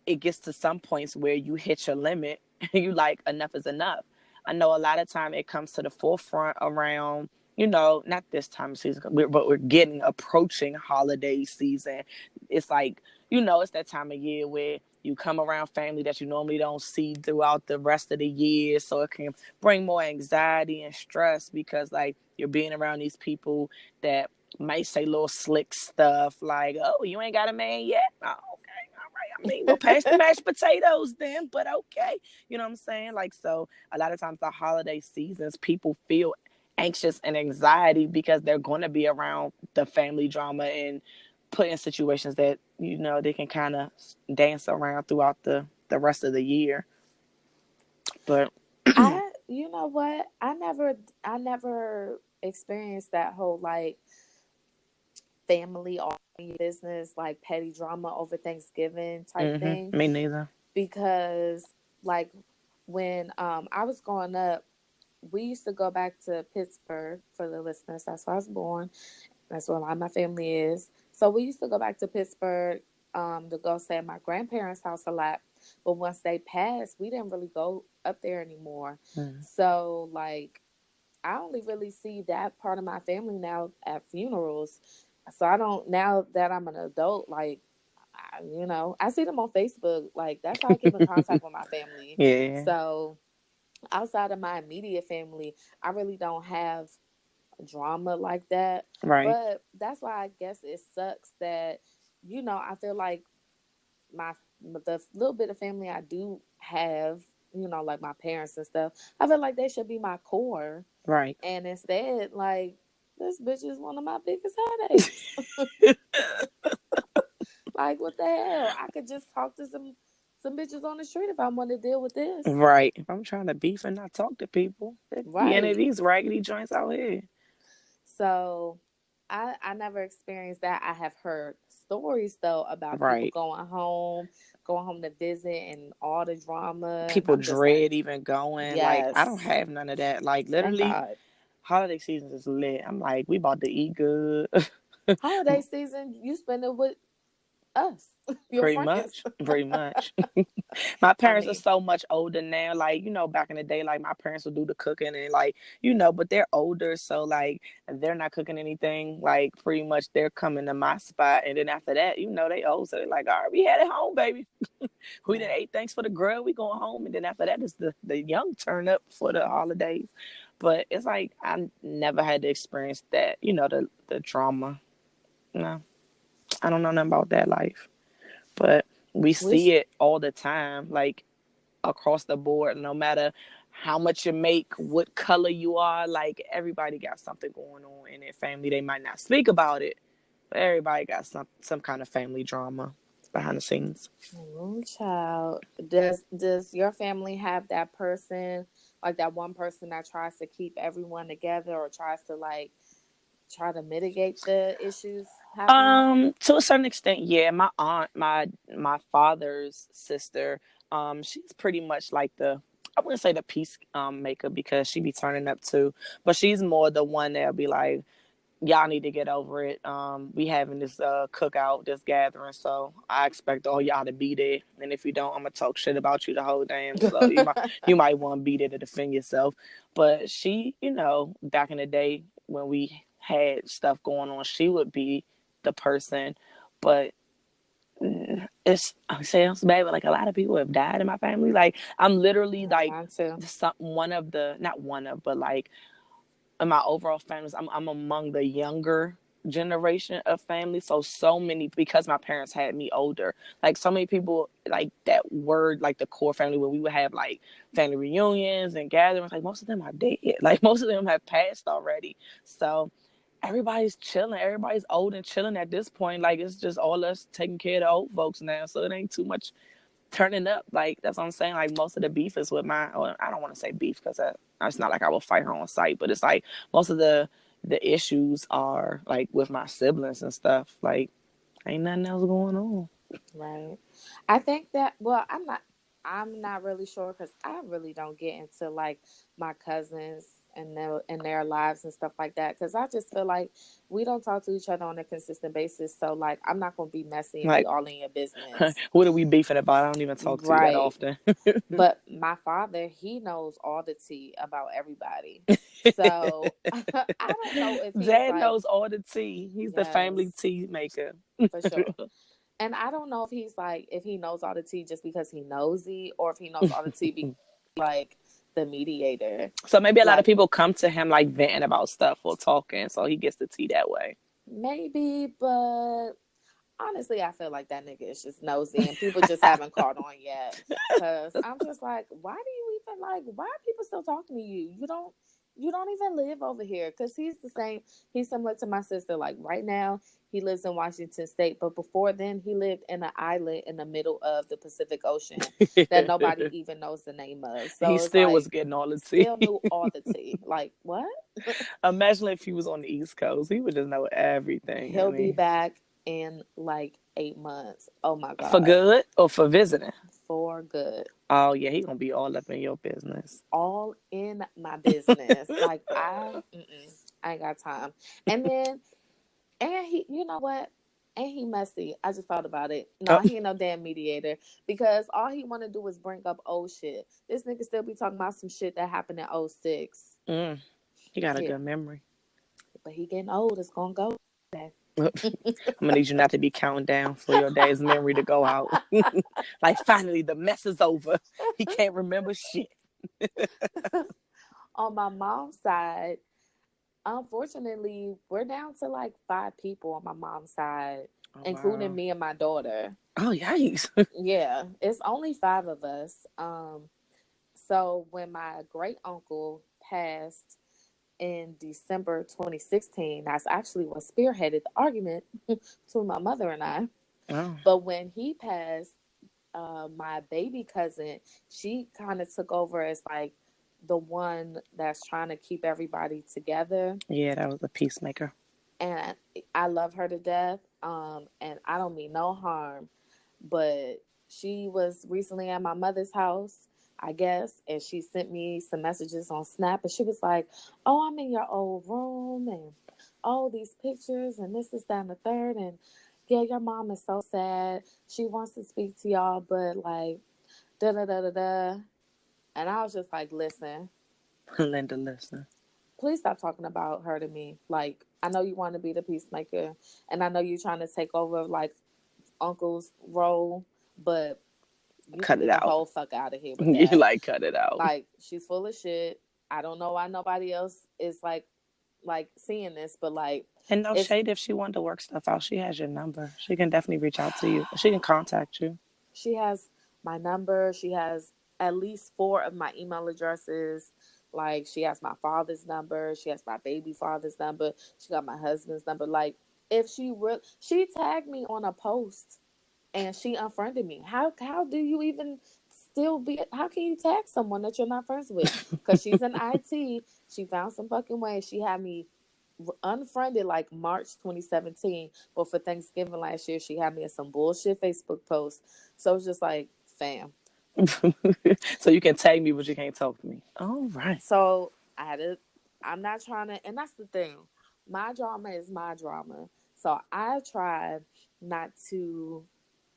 A: it gets to some points where you hit your limit and you like, enough is enough. I know a lot of time it comes to the forefront around, not this time of season, but we're getting approaching holiday season. It's like, it's that time of year where you come around family that you normally don't see throughout the rest of the year. So it can bring more anxiety and stress, because like you're being around these people that might say little slick stuff like, oh, you ain't got a man yet? Oh, okay, I mean, we'll pass the mashed potatoes then, but okay. You know what I'm saying? Like, so a lot of times the holiday seasons, people feel anxious and anxiety because they're going to be around the family drama and put in situations that, they can kind of dance around throughout the rest of the year. But
B: You know what? I never experienced that whole like family or business, like petty drama over Thanksgiving type thing,
A: me neither.
B: because like when I was growing up, we used to go back to Pittsburgh. For the listeners, that's where I was born. That's where a lot of my family is. So we used to go back to Pittsburgh to go stay at my grandparents' house a lot. But once they passed, we didn't really go up there anymore.
A: Mm.
B: So like I only really see that part of my family now at funerals. So I don't, now that I'm an adult, like I see them on Facebook. Like that's how I keep in contact with my family.
A: Yeah.
B: So outside of my immediate family, I really don't have drama like that.
A: Right.
B: But that's why I guess it sucks that I feel like my the little bit of family I do have, like my parents and stuff, I feel like they should be my core.
A: Right.
B: And instead, like, this bitch is one of my biggest headaches. Like, what the hell? I could just talk to some bitches on the street if I want to deal with this.
A: Right. If I'm trying to beef and not talk to people, there could be any of
B: Right.
A: these raggedy joints out here.
B: So I never experienced that. I have heard stories though about people
A: Right.
B: going home to visit and all the drama. And
A: People
B: I'm just like,
A: dread even going. Like, I don't
B: yes,
A: have none of that. Like,
B: thank
A: literally,
B: God.
A: holiday season is lit. I'm like, we about to eat good.
B: Holiday season, you spend it with us, your
A: Pretty
B: friends.
A: much. Pretty much. My
B: I
A: parents are
B: mean,
A: so much older now. Like, back in the day, like my parents would do the cooking and like, but they're older. So like they're not cooking anything. Like pretty much they're coming to my spot. And then after that, they old. So they're like, all right, we had it home, baby. We done
B: yeah.
A: ate thanks for the grill. We going home. And then after that is the young turn up for the holidays. But it's like I never had to experience that, the drama. No. I don't know nothing about that life. But we
B: Wish
A: see it all the time. Like across the board, no matter how much you make, what color you are, like everybody got something going on in their family. They might not speak about it, but everybody got some kind of family drama behind the scenes.
B: Child. Does your family have that person, like that one person that tries to keep everyone together or tries to like try to mitigate the issues happening?
A: To a certain extent, yeah. My aunt, my father's sister, she's pretty much like I wouldn't say the peace maker because she be turning up too, but she's more the one that'll be like, y'all need to get over it. We having this cookout, this gathering, so I expect all y'all to be there. And if you don't, I'm gonna talk shit about you the whole damn. So you might want to be there to defend yourself. But she, back in the day when we had stuff going on, she would be the person. But I'm saying it's bad, but like a lot of people have died in my family. Like I'm literally like
B: Mine too.
A: one of the not one of, but like in my overall families, I'm among the younger generation of family. So many, because my parents had me older. Like so many people, like that word, like the core family, where we would have like family reunions and gatherings. Like most of them are dead. Like most of them have passed already. So everybody's chilling. Everybody's old and chilling at this point. Like it's just all us taking care of the old folks now. So it ain't too much turning up. Like that's what I'm saying. Like most of the beef is with well, I don't want to say beef because it's not like I will fight her on sight, but it's like most of the issues are like with my siblings and stuff. Like ain't nothing else going on.
B: Right. I think that, well, I'm not really sure because I really don't get into like my cousins and their lives and stuff like that because I just feel like we don't talk to each other on a consistent basis. So like I'm not gonna be messy and be
A: Like
B: all in your business.
A: what are we beefing about? I don't even talk to you that
B: Right.
A: often.
B: But my father, he knows all the tea about everybody. So I don't know if he's
A: Dad
B: like,
A: knows all the tea. He's the family
B: yes,
A: tea maker.
B: for sure. And I don't know if he's like, if he knows all the tea just because he nosy, or if he knows all the tea because like the mediator.
A: So maybe a lot of
B: Like
A: people come to him like venting about stuff or talking, so he gets the tea that way.
B: maybe, but Honestly, I feel like that nigga is just nosy and people just haven't caught on yet. Cause I'm just like, why do you even like? Why are people still talking to you? You don't even live over here. Cause he's the same. He's similar to my sister. Like right now, he lives in Washington State, but before then, he lived in an island in the middle of the Pacific Ocean that nobody even knows the name of.
A: He
B: So it's
A: still was
B: like,
A: getting all the tea.
B: still knew all the tea. Like what?
A: Imagine if he was on the East Coast. He would just know everything. I
B: He'll be
A: mean,
B: back in like 8 months. Oh my
A: for
B: god,
A: good or for visiting?
B: for good.
A: Oh yeah, he gonna be all up in your business.
B: All in my business. Like I ain't got time. And then, and he, you know what? And he messy. I just thought about it. No,
A: Oh,
B: he ain't no damn mediator because all he want to do is bring up old shit. This nigga still be talking about some shit that happened in '06.
A: mm, he got a
B: Yeah,
A: good memory.
B: but he getting old. It's gonna go.
A: I'm gonna need you not to be counting down for your dad's memory to go out. Like finally, the mess is over. He can't remember shit.
B: On my mom's side, unfortunately, we're down to like 5 people on my mom's side,
A: Oh
B: including
A: wow.
B: me and my daughter.
A: Oh yikes.
B: Yeah, it's only 5 of us. So when my great uncle passed in December 2016, that's actually what spearheaded the argument between my mother and I.
A: Oh
B: But when he passed, my baby cousin, she kind of took over as like the one that's trying to keep everybody together.
A: yeah, that was a peacemaker.
B: And I love her to death. And I don't mean no harm, but she was recently at my mother's house, I guess, and she sent me some messages on Snap, and she was like, "Oh, I'm in your old room, and oh, these pictures, and this is down the third, and yeah, your mom is so sad. She wants to speak to y'all, but like, da da da da da." And I was just like, "Listen,
A: Linda, listen.
B: please stop talking about her to me. Like, I know you want to be the peacemaker, and I know you're trying to take over like uncle's role, but you can
A: Cut it
B: get the
A: out.
B: whole fuck out of here with
A: You
B: that.
A: like cut it out.
B: Like, she's full of shit. I don't know why nobody else is like seeing this, but like
A: And no
B: if
A: shade if she wanted to work stuff out. She has your number. She can definitely reach out to you. She can contact you.
B: she has my number, she has at least 4 of my email addresses. Like, she has my father's number, she has my baby father's number, she got my husband's number. Like, if she tagged me on a post and she unfriended me. How do you even still be? How can you tag someone that you're not friends with? Because she's in IT. She found some fucking way. She had me unfriended like March 2017, but for Thanksgiving last year, she had me in some bullshit Facebook post. So it's just like, fam.
A: So you can tag me, but you can't talk to me. All right.
B: So I had to. I'm not trying to, and that's the thing. My drama is my drama. So I try not to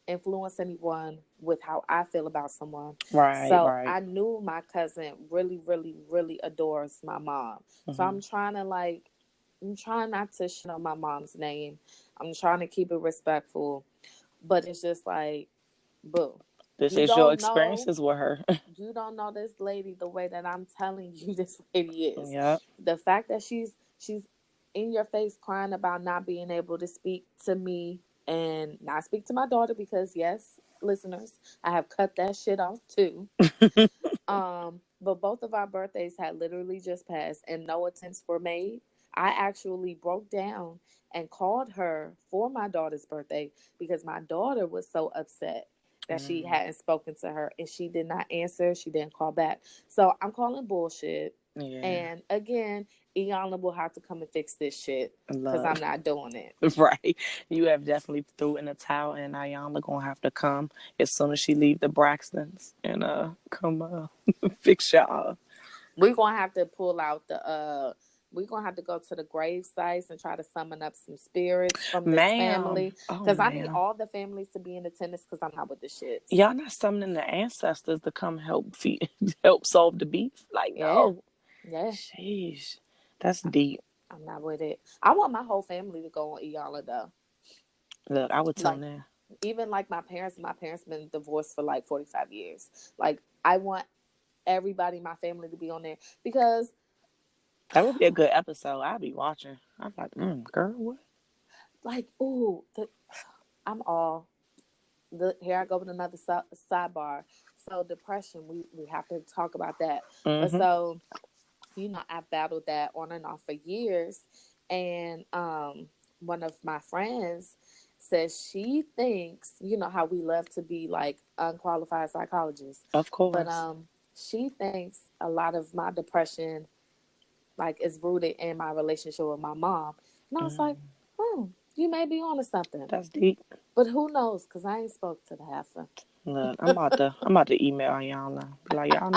B: influence anyone with how I feel about someone.
A: Right,
B: So
A: right.
B: I knew my cousin really, really, really adores my mom. So
A: Hmm.
B: I'm trying not to shit on my mom's name. I'm trying to keep it respectful. But it's just like, boo.
A: This
B: You
A: is your
B: don't know,
A: experiences with her.
B: you don't know this lady the way that I'm telling you this lady is.
A: Yep.
B: The fact that she's in your face crying about not being able to speak to me and not speak to my daughter because yes, listeners, I have cut that shit off too. But both of our birthdays had literally just passed and no attempts were made. I actually broke down and called her for my daughter's birthday because my daughter was so upset that she
A: Mm,
B: hadn't spoken to her and she did not answer. She didn't call back. So I'm calling bullshit.
A: yeah.
B: And again, Iana will have to come and fix this shit because
A: Look.
B: I'm not doing it.
A: Right. You have definitely threw in a towel, and Ayana gonna have to come as soon as she leave the Braxtons and come fix y'all.
B: We're gonna have to pull out the we're gonna have to go to the grave sites and try to summon up some spirits from this
A: Ma'am.
B: family
A: Oh
B: because I need
A: ma'am.
B: all the families to be in attendance because I'm not with the shits.
A: Y'all not summoning the ancestors to come help help solve the beef? Like
B: Yeah,
A: no.
B: yeah,
A: Sheesh. That's deep.
B: I'm not with it. I want my whole family to go on Iala though.
A: Look, I would
B: Like,
A: tune in.
B: even like my parents been divorced for like 45 years. Like, I want everybody in my family to be on there because
A: That would be a good episode. I'd be watching. I'm like, girl, what?
B: like, ooh, I'm all here. I go with another sidebar. So depression, we have to talk about that. But
A: Mm-hmm.
B: so I've battled that on and off for years, and one of my friends says she thinks how we love to be like unqualified psychologists,
A: Of
B: but
A: course.
B: she thinks a lot of my depression like is rooted in my relationship with my mom, and I was like,
A: Mm,
B: you may be onto something,
A: that's deep.
B: but who knows? Because I ain't spoke to the heifer.
A: Look, I'm about to email y'all now. Be like, y'all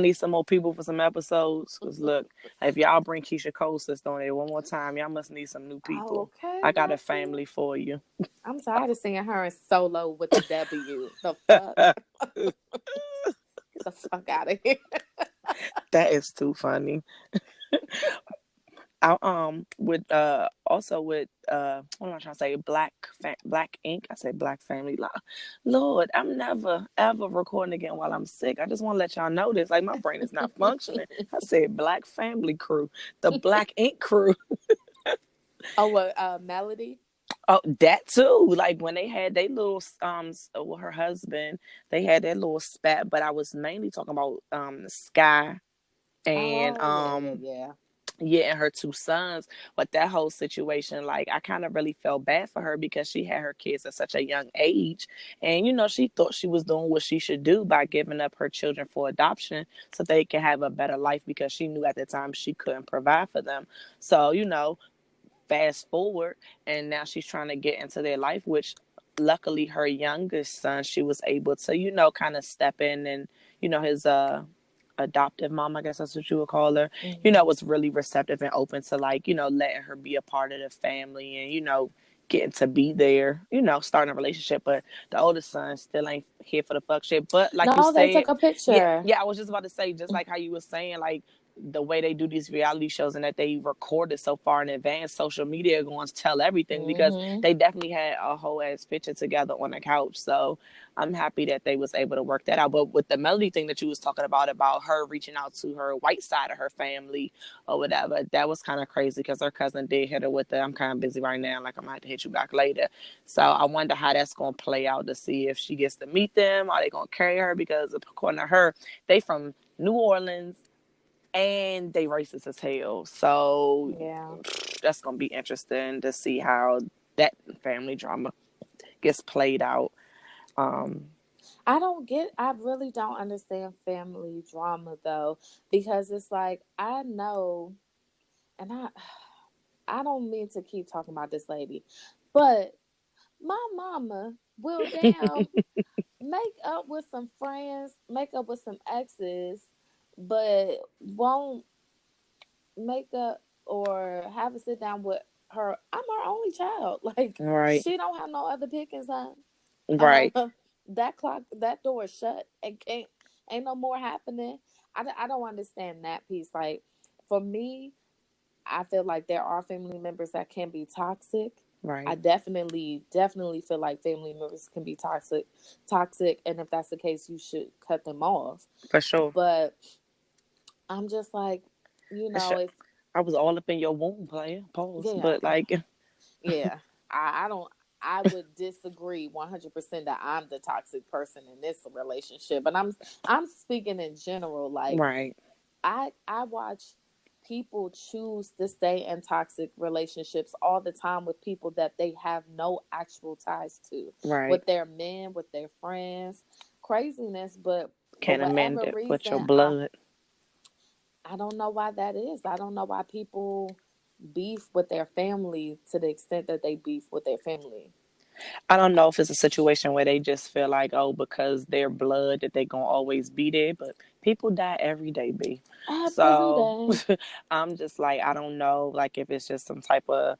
A: need some more people for some episodes. Cause look, if y'all bring Keisha Cole sister on there one more time, y'all must need some new people.
B: Okay,
A: I got a
B: nephew.
A: family for you.
B: I'm tired of seeing her in solo with the W. The fuck? Get the fuck out of here.
A: That is too funny. I with also with what am I trying to say? Black ink. I said Black Family Law. Lord, I'm never ever recording again while I'm sick. I just want to let y'all know this. Like my brain is not functioning. I said Black Family Crew, the Black Ink Crew.
B: Oh, what? Melody.
A: Oh, that too. Like when they had their little with her husband, they had their little spat. But I was mainly talking about Sky and
B: Oh yeah, yeah, yeah.
A: yeah, and her two sons. But that whole situation, like I kind of really felt bad for her because she had her kids at such a young age, and she thought she was doing what she should do by giving up her children for adoption so they can have a better life because she knew at the time she couldn't provide for them. So fast forward, and now she's trying to get into their life, which luckily her youngest son, she was able to kind of step in, and his adoptive mom, I guess that's what you would call her,
B: Hmm.
A: was really receptive and open to like letting her be a part of the family, and getting to be there, starting a relationship. But the oldest son still ain't here for the fuck shit. But like you
B: No, they
A: said,
B: took a
A: yeah,
B: picture.
A: yeah, I was just about to say, just like how you were saying, like the way they do these reality shows and that they record it so far in advance, social media going to tell everything because
B: Hmm.
A: they definitely had a whole ass picture together on the couch. So I'm happy that they was able to work that out. But with the Melody thing that you was talking about her reaching out to her white side of her family or whatever, that was kind of crazy because her cousin did hit her with the, I'm kind of busy right now, like I'm gonna have to hit you back later. So I wonder how that's gonna play out to see if she gets to meet them. Are they gonna carry her? Because according to her, they from New Orleans and they racist as hell. So
B: Yeah.
A: that's gonna be interesting to see how that family drama gets played out. Um,
B: I really don't understand family drama though, because it's like I know, and I don't mean to keep talking about this lady, but my mama will damn make up with some friends, make up with some exes, but won't make up or have a sit down with her. I'm her only child. Like
A: right,
B: she don't have no other pickings, huh?
A: right,
B: That door is shut and can't ain't no more happening. I don't understand that piece. Like for me, I feel like there are family members that can be toxic. I
A: right,
B: definitely feel like family members can be toxic, and if that's the case, you should cut them off.
A: for sure.
B: But I'm just like,
A: Sh-
B: if
A: I was all up in your womb, player. Pause.
B: yeah,
A: But like,
B: yeah, I don't. I would disagree 100% that I'm the toxic person in this relationship, but I'm speaking in general. Like
A: right,
B: I watch people choose to stay in toxic relationships all the time with people that they have no actual ties to,
A: right.
B: with their men, with their friends. Craziness, but for
A: Can't amend
B: whatever
A: it with your
B: reason,
A: blood.
B: I don't know why that is. I don't know why people beef with their family to the extent that they beef with their family.
A: I don't know if it's a situation where they just feel like, oh, because they're blood that they gonna always be there, but people die every day, B.
B: Every
A: So
B: day.
A: I'm just like, I don't know, like if it's just some type of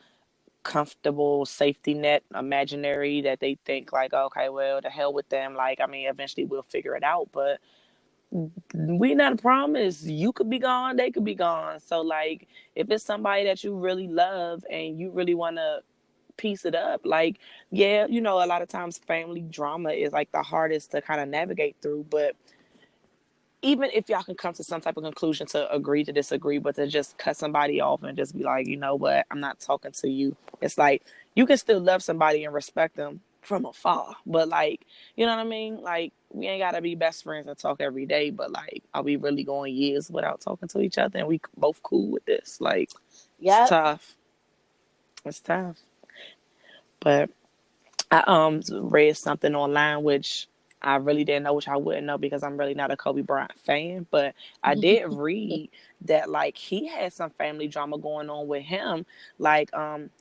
A: comfortable safety net, imaginary that they think like, okay, well, the hell with them. Like, I mean, eventually we'll figure it out, but we not a promise. You could be gone, they could be gone. So like, if it's somebody that you really love and you really want to piece it up. Like, yeah, a lot of times family drama is like the hardest to kind of navigate through, but even if y'all can come to some type of conclusion to agree to disagree, but to just cut somebody off and just be like, you know what, I'm not talking to you. It's like you can still love somebody and respect them from afar, but like, you know what I mean? Like we ain't gotta be best friends and talk every day, but like, are we really going years without talking to each other and we both cool with this? Like, it's
B: Yep.
A: tough. It's tough. But I read something online which I really didn't know, which I wouldn't know because I'm really not a Kobe Bryant fan. But I did read that like he had some family drama going on with him. Like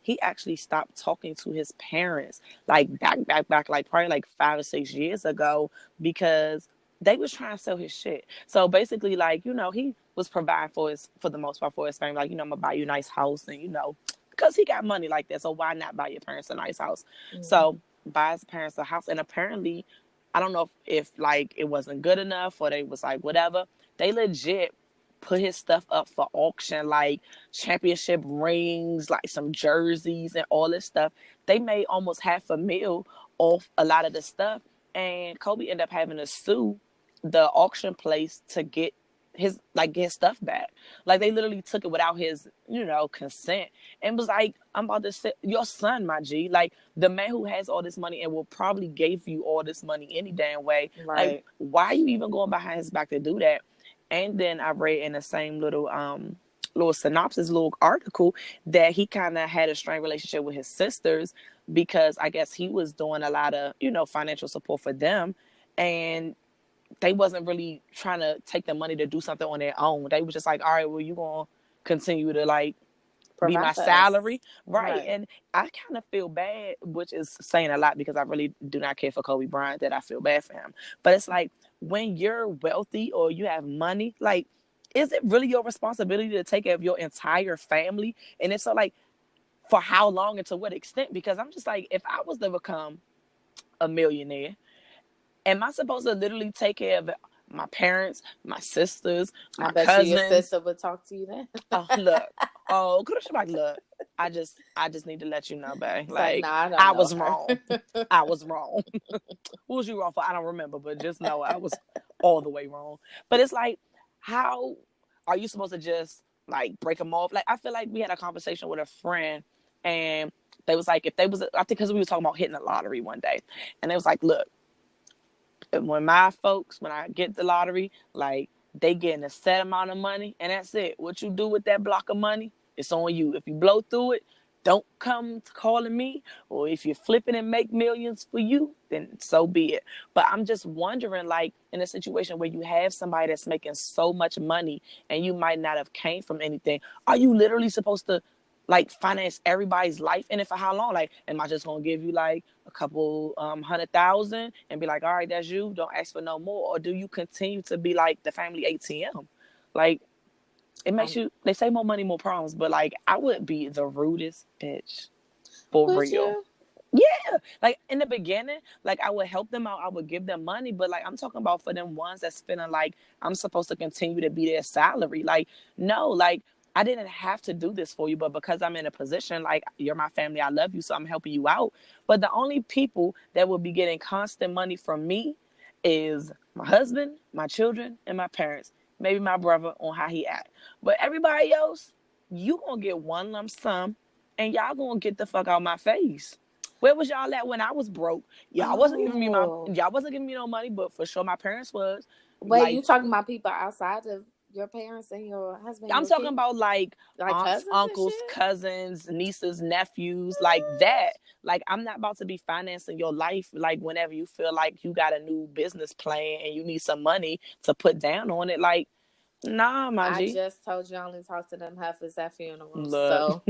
A: he actually stopped talking to his parents like back like probably like 5 or 6 years ago because they was trying to sell his shit. So basically, like, you know, he was providing for the most part for his family. Like, you know, I'm gonna buy you a nice house and you know, because he got money like that. So why not buy your parents a nice house?
B: Mm.
A: So buy his parents a house, and apparently, I don't know if like it wasn't good enough or they was like whatever. They legit put his stuff up for auction, like championship rings, like some jerseys and all this stuff. They made almost half a mil off a lot of the stuff, and Kobe ended up having to sue the auction place to get his stuff back. Like they literally took it without his, you know, consent and was like, I'm about to say your son, my G. Like the man who has all this money and will probably gave you all this money any damn way. Like,
B: Right.
A: why are you even going behind his back to do that? And then I read in the same little synopsis, little article that he kind of had a strained relationship with his sisters because I guess he was doing a lot of, you know, financial support for them. And they wasn't really trying to take the money to do something on their own. They was just like, all right, well, you gonna continue to like be my
B: Provide for us.
A: salary, right?
B: Right.
A: And I kind of feel bad, which is saying a lot because I really do not care for Kobe Bryant. That I feel bad for him, but it's like when you're wealthy or you have money, like, is it really your responsibility to take care of your entire family? And it's so like, for how long and to what extent? Because I'm just like, if I was to become a millionaire, am I supposed to literally take care of my parents, my sisters,
B: I
A: my
B: bet you your
A: cousins?
B: sister would talk to you then.
A: Oh, look. Oh, could she like, look, I just need to let you know, babe.
B: It's like,
A: Like,
B: nah, I don't
A: I
B: know
A: was
B: her.
A: wrong. I was wrong. Who was you wrong for? I don't remember, but just know I was all the way wrong. But it's like, how are you supposed to just like break them off? Like, I feel like we had a conversation with a friend, and they was like, if they was, I think because we were talking about hitting the lottery one day, and they was like, look, when my folks, when I get the lottery, like they getting a set amount of money and that's it. What you do with that block of money, it's on you. If you blow through it, don't come to calling me. Or if you're flipping and make millions for you, then so be it. But I'm just wondering, like in a situation where you have somebody that's making so much money and you might not have came from anything, are you literally supposed to like finance everybody's life in it for how long? Like, am I just gonna give you like a couple 100,000 and be like, all right, that's you. Don't ask for no more, or do you continue to be like the family ATM? Like, it makes
B: Um,
A: you. They say more money, more problems, but like, I would be the rudest bitch for
B: would
A: real.
B: you?
A: Yeah, like in the beginning, like I would help them out, I would give them money, but like I'm talking about for them ones that's feeling like I'm supposed to continue to be their salary. Like, no, like I didn't have to do this for you, but because I'm in a position, like you're my family, I love you, so I'm helping you out. But the only people that will be getting constant money from me is my husband, my children, and my parents. Maybe my brother on how he act. But everybody else, you gonna get one lump sum and y'all gonna get the fuck out my face. Where was y'all at when I was broke?
B: Oh,
A: Y'all wasn't giving me no money, but for sure my parents was.
B: wait,
A: Like,
B: you talking about people outside of your parents and your husband,
A: I'm
B: your
A: talking
B: kids,
A: about like
B: like
A: aunts,
B: cousins and
A: uncles,
B: shit?
A: cousins, nieces, nephews, like that. Like I'm not about to be financing your life like whenever you feel like you got a new business plan and you need some money to put down on it. Like, nah, my
B: I
A: G.
B: just told you I only talk to them heifers at funerals,
A: Look.
B: so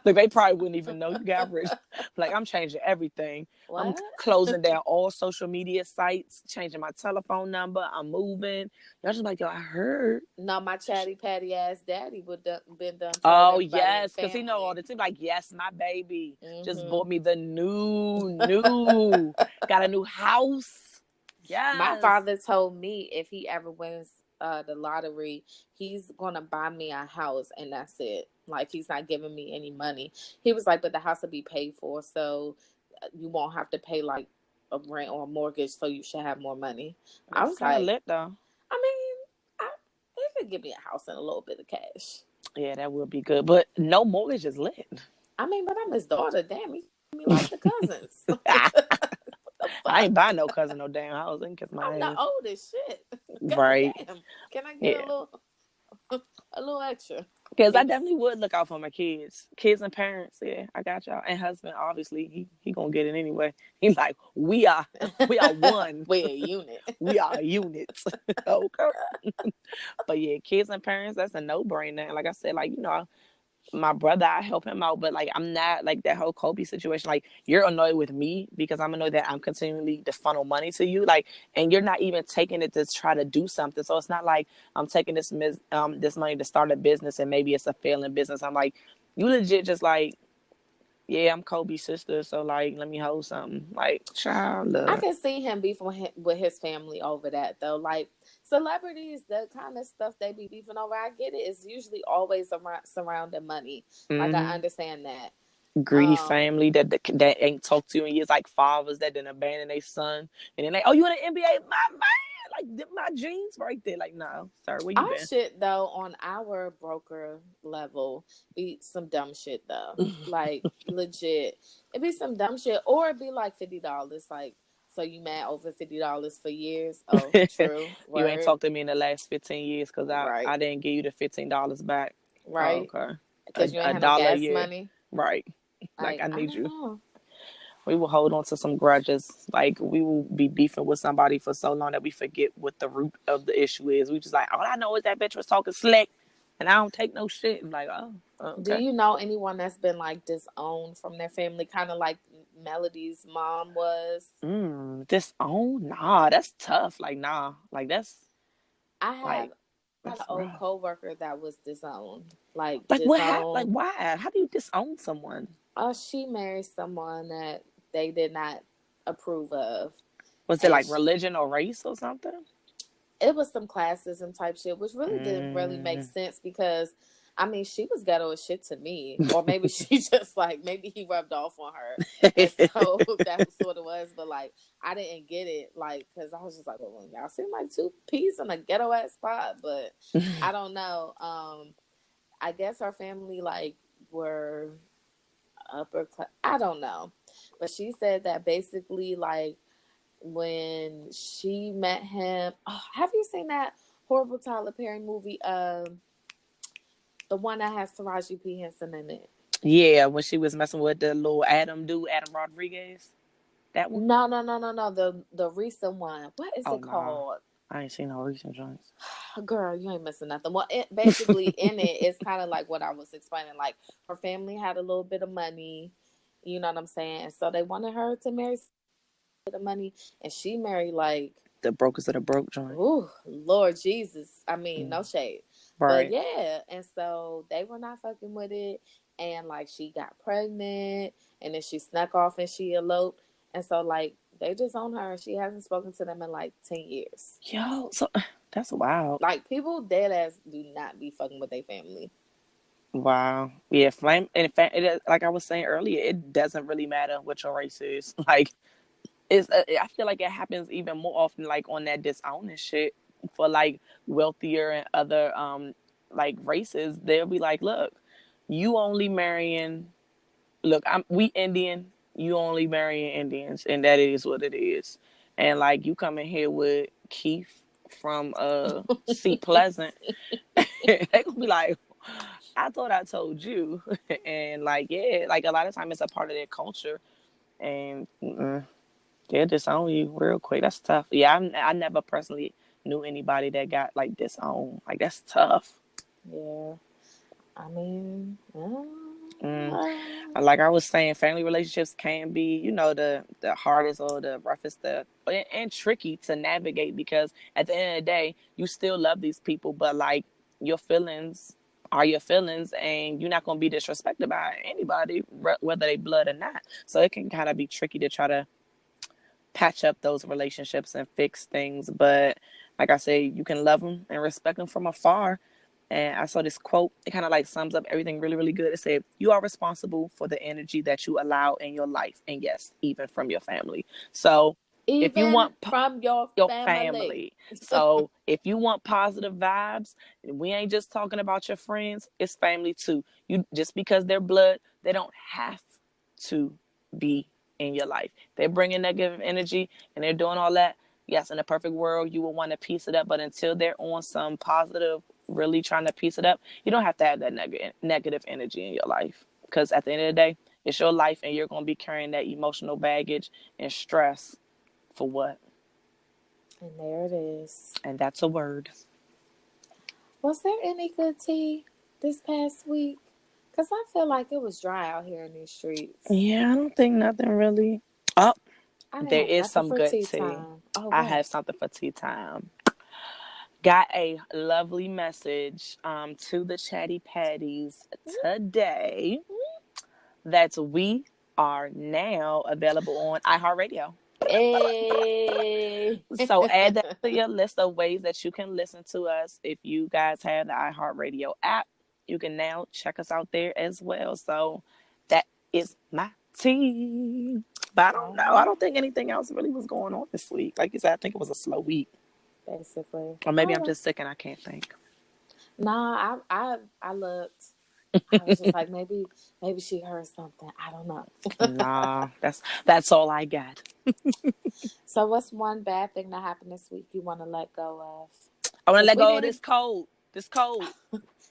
A: Look, they probably wouldn't even know you got rich. Like, I'm changing everything. I'm
B: what?
A: closing down all social media sites, changing my telephone number. I'm moving. Y'all just like, yo, I heard.
B: No, my chatty patty ass daddy would been done told
A: Oh,
B: everybody in the
A: yes. Because he know all
B: family.
A: the time. Like, yes, my baby just
B: Hmm.
A: bought me the new. Got a new house.
B: My
A: Yes.
B: father told me if he ever wins the lottery, he's gonna buy me a house, and that's it. Like he's not giving me any money. He was like, but the house will be paid for, so you won't have to pay like a rent or a mortgage, so you should have more money. I
A: That's
B: was
A: kind of
B: like,
A: lit, though.
B: I mean, give me a house and a little bit of cash.
A: Yeah, that would be good. But no mortgage is lit.
B: I mean, but I'm his daughter. Damn, he me like the cousins. What the
A: I
B: fuck?
A: ain't buying no cousin no damn house. I can kiss
B: I'm
A: my
B: the
A: ass.
B: oldest. Shit. God
A: Right.
B: damn. Can I get
A: Yeah.
B: a little extra?
A: Because I
B: Maybe.
A: definitely would look out for my kids and parents. Yeah, I got y'all. And husband, obviously, he gonna get it anyway. He's like, we are one,
B: We're a unit.
A: we are a unit. Okay. But yeah, kids and parents, that's a no brainer. And like I said, like my brother, I help him out, but like I'm not like that whole Kobe situation. Like you're annoyed with me because I'm annoyed that I'm continually to funnel money to you, like, and you're not even taking it to try to do something. So it's not like I'm taking this money to start a business and maybe it's a failing business. I'm like, you legit just like, yeah, I'm Kobe's sister, so like let me hold something. Like, child,
B: I
A: look.
B: can see him beefing with his family over that though. Like celebrities, the kind of stuff they be beefing over, I get it. It's usually always around surrounding money. Like I
A: Mm-hmm.
B: understand that.
A: Greedy family that ain't talked to you in years, like fathers that didn't abandon their son, and then they, oh, you in the NBA, my man, like my jeans right there, like, no, sir, where you
B: Our
A: been?
B: shit though on our broker level be some dumb shit though. Like legit, it be some dumb shit, or it be like $50. Like, so you mad over $50 for years? Oh, true.
A: You ain't
B: Word.
A: talked to me in the last 15 years because I
B: Right.
A: didn't give you the $15 back. Oh,
B: Right.
A: okay,
B: Because you ain't
A: a
B: had no
A: dollar a
B: gas
A: year,
B: money.
A: right? Like
B: Like
A: I
B: I
A: need
B: don't
A: you.
B: know.
A: We will hold on to some grudges. Like we will be beefing with somebody for so long that we forget what the root of the issue is. We just like, all I know is that bitch was talking slick, and I don't take no shit. I'm like, oh,
B: Do
A: okay.
B: you know anyone that's been like disowned from their family, kind of like Melody's mom was?
A: Disown? Nah, that's tough. Like, nah, like
B: I have
A: like
B: had an
A: that's
B: old
A: rough.
B: coworker that was disowned, like
A: Like what happened? Like
B: disowned.
A: why? How do you disown someone?
B: She married someone that they did not approve of,
A: Was it
B: and
A: like religion or race or something?
B: it was some classism type shit, which really didn't really make
A: Mm.
B: sense because, I mean, she was ghetto as shit to me, or maybe she just like maybe he rubbed off on her, and so that was what it was. But like, I didn't get it, like, because I was just like, well, y'all seem like two peas in a ghetto ass spot, but I don't know. I guess our family like were upper class. I don't know, but she said that basically like when she met him. Oh, have you seen that horrible Tyler Perry movie? The one that has Taraji P Henson in it.
A: Yeah, when she was messing with the little Adam dude, Adam Rodriguez. That one?
B: No, no, no, no, no. The recent one. What is
A: Oh
B: it
A: nah.
B: called?
A: I ain't seen no recent joints.
B: Girl, you ain't missing nothing. Well, basically in it, it's kind of like what I was explaining. Like her family had a little bit of money, you know what I'm saying? And so they wanted her to marry bit of money, and she married like,
A: The brokers of the broke joint.
B: ooh, Lord Jesus. I mean, no
A: Mm.
B: shade, but
A: Right.
B: yeah. And so they were not fucking with it, and like she got pregnant, and then she snuck off and she eloped, and so like they just own her. She hasn't spoken to them in like 10 years.
A: Yo, so that's wild.
B: Like people dead ass do not be fucking with their family.
A: Wow. Yeah, flame. In fact, like I was saying earlier, it doesn't really matter what your race is. Like, I feel like it happens even more often, like on that dishonest shit for like wealthier and other like races. They'll be like, look, you only marrying. Look, we Indian. You only marrying Indians, and that is what it is. And like you come in here with Keith from Seat Pleasant, they gonna be like, I thought I told you. And like, yeah, like a lot of time it's a part of their culture, and they'll disown you real quick. That's tough. Yeah, I never personally knew anybody that got like disowned. Like that's tough.
B: Yeah, I mean,
A: Mm. Like I was saying, family relationships can be, the hardest or the roughest, and tricky to navigate because at the end of the day, you still love these people, but like your feelings are your feelings, and you're not going to be disrespected by anybody, whether they blood or not. So it can kind of be tricky to try to patch up those relationships and fix things. But like I say, you can love them and respect them from afar. And I saw this quote. It kind of like sums up everything really, really good. It said, "You are responsible for the energy that you allow in your life, and yes, even from your family." So If you
B: Even
A: want
B: from your
A: your
B: family.
A: family. So if you want positive vibes, we ain't just talking about your friends, it's family too. You just because they're blood, they don't have to be in your life. They're bringing negative energy and they're doing all that. Yes, in a perfect world, you will want to piece it up, but until they're on some positive, really trying to piece it up, you don't have to have that negative energy in your life. Because at the end of the day, it's your life and you're going to be carrying that emotional baggage and stress for what?
B: And there it is.
A: And that's a word.
B: Was there any good tea this past week? Because I feel like it was dry out here in these streets.
A: Yeah, I don't think nothing really. Oh,
B: I didn't
A: there
B: have
A: is
B: nothing
A: some
B: for
A: good
B: tea
A: tea.
B: time. Oh,
A: I have
B: what?
A: something for tea time. Got a lovely message to the Chatty Patties today that we are now available on iHeartRadio.
B: Hey.
A: So add that to your list of ways that you can listen to us. If you guys have the iHeartRadio app, you can now check us out there as well. So that is my tea. But I don't
B: All
A: know. I
B: right.
A: don't think anything else really was going on this week. Like you said, I think it was a slow week.
B: Basically.
A: Or maybe
B: All
A: I'm
B: right.
A: just sick and I can't think.
B: Nah, I looked. I was just like, maybe she heard something. I don't know.
A: Nah, that's all I got.
B: So what's one bad thing that happened this week you want to let go of?
A: I want to
B: Because
A: let
B: we
A: go of
B: didn't.
A: this cold. This cold.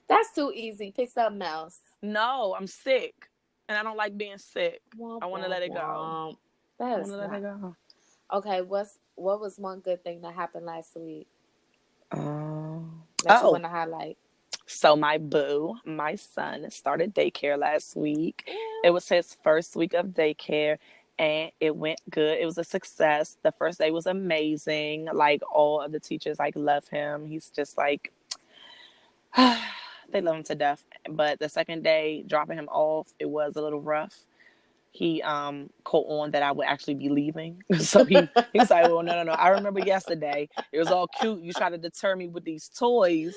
B: That's too easy. Pick something else.
A: No, I'm sick. And I don't like being sick.
B: Womp
A: I want to
B: womp
A: let it go.
B: womp.
A: I
B: That
A: want
B: is
A: to let it
B: not
A: go.
B: okay. What was one good thing that happened last week that you
A: Oh,
B: want to highlight?
A: so my boo, my son, started daycare last week. It
B: Yeah.
A: was his first week of daycare and it went good. It was a success. The first day was amazing. Like all of the teachers like love him. He's just like they love him to death. But the second day, dropping him off, it was a little rough. He caught on that I would actually be leaving. So he was like, "Well, no. I remember yesterday. It was all cute. You tried to deter me with these toys,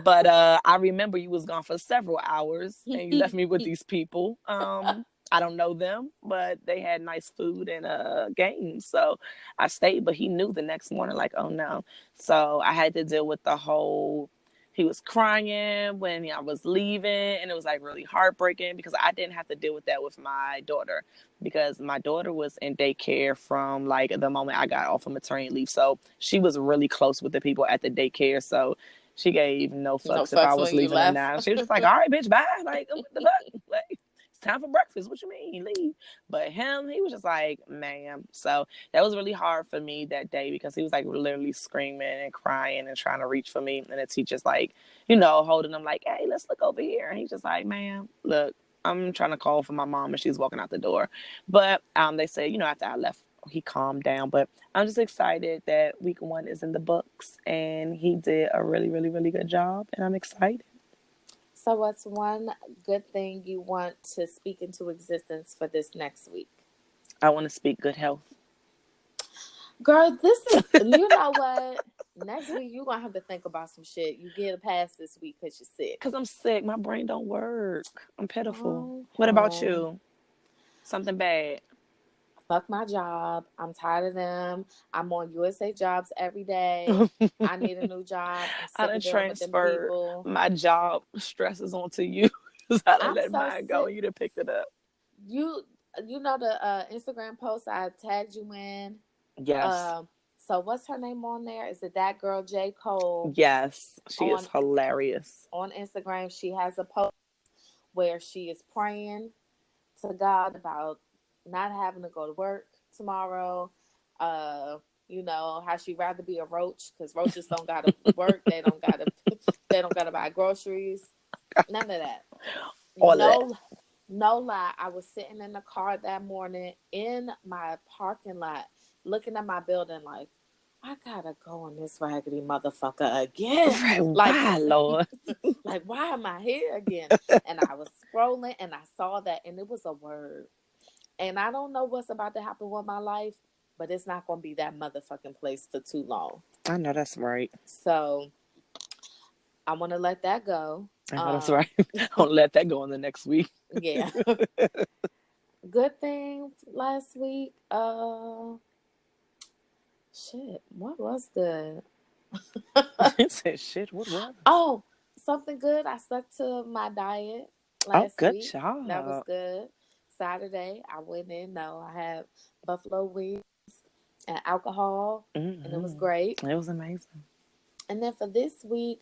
A: but I remember you was gone for several hours and you left me with these people. I don't know them, but they had nice food and games. So I stayed, but he knew the next morning, like, oh no. So I had to deal with the whole he was crying when I was leaving, and it was like really heartbreaking because I didn't have to deal with that with my daughter because my daughter was in daycare from like the moment I got off of maternity leave. So she was really close with the people at the daycare. So she gave no
B: No
A: fucks if I
B: fucks
A: was
B: when you
A: leaving or
B: left.
A: not. She was just like, all right, bitch, bye. Like, what the fuck? Like, it's time for breakfast. What you mean? Leave. But him, he was just like, ma'am. So that was really hard for me that day because he was like literally screaming and crying and trying to reach for me. And the teacher's like, holding him like, hey, let's look over here. And he's just like, ma'am, look, I'm trying to call for my mom and she's walking out the door. But they said, after I left, he calmed down. But I'm just excited that week one is in the books and he did a really, really, really good job. And I'm excited.
B: So, what's one good thing you want to speak into existence for this next week?
A: I want to speak good health.
B: Girl, you know what? Next week, you're going to have to think about some shit. You get a pass this week because you're sick.
A: Because I'm sick. My brain don't work. I'm pitiful. What about
B: Okay.
A: you? Something bad.
B: Fuck my job. I'm tired of them. I'm on USA Jobs every day. I need a new job. I'm
A: I
B: sick
A: done
B: of dealing with them
A: transferred
B: people.
A: my job stresses onto you. I done
B: I'm
A: let
B: so
A: mine go
B: sick.
A: and you done picked it up.
B: You you know the Instagram post I tagged you in.
A: Yes.
B: Um, so what's her name on there? Is it that girl J Cole
A: Yes. She is
B: on
A: hilarious.
B: Instagram? She has a post where she is praying to God about not having to go to work tomorrow. Uh, how she'd rather be a roach because roaches don't gotta work. They don't gotta they don't gotta buy groceries. None of that.
A: All of that.
B: No, no lie. I was sitting in the car that morning in my parking lot, looking at my building like, I gotta go on this raggedy motherfucker again.
A: Right.
B: Like,
A: Why, Lord?
B: like, why am I here again? And I was scrolling and I saw that, and it was a word. And I don't know what's about to happen with my life, but it's not gonna be that motherfucking place for too long.
A: I know that's right.
B: So I want to let that go.
A: I know that's right. I'll let that go in the next week.
B: Yeah. Good things last week. Shit, what was good?
A: It said, shit, what was?
B: Oh, something good. I stuck to my diet
A: Oh,
B: last
A: good
B: week. That was
A: job.
B: good. Saturday, I went in. No, I had buffalo wings and alcohol, and it was great.
A: It was amazing.
B: And then for this week,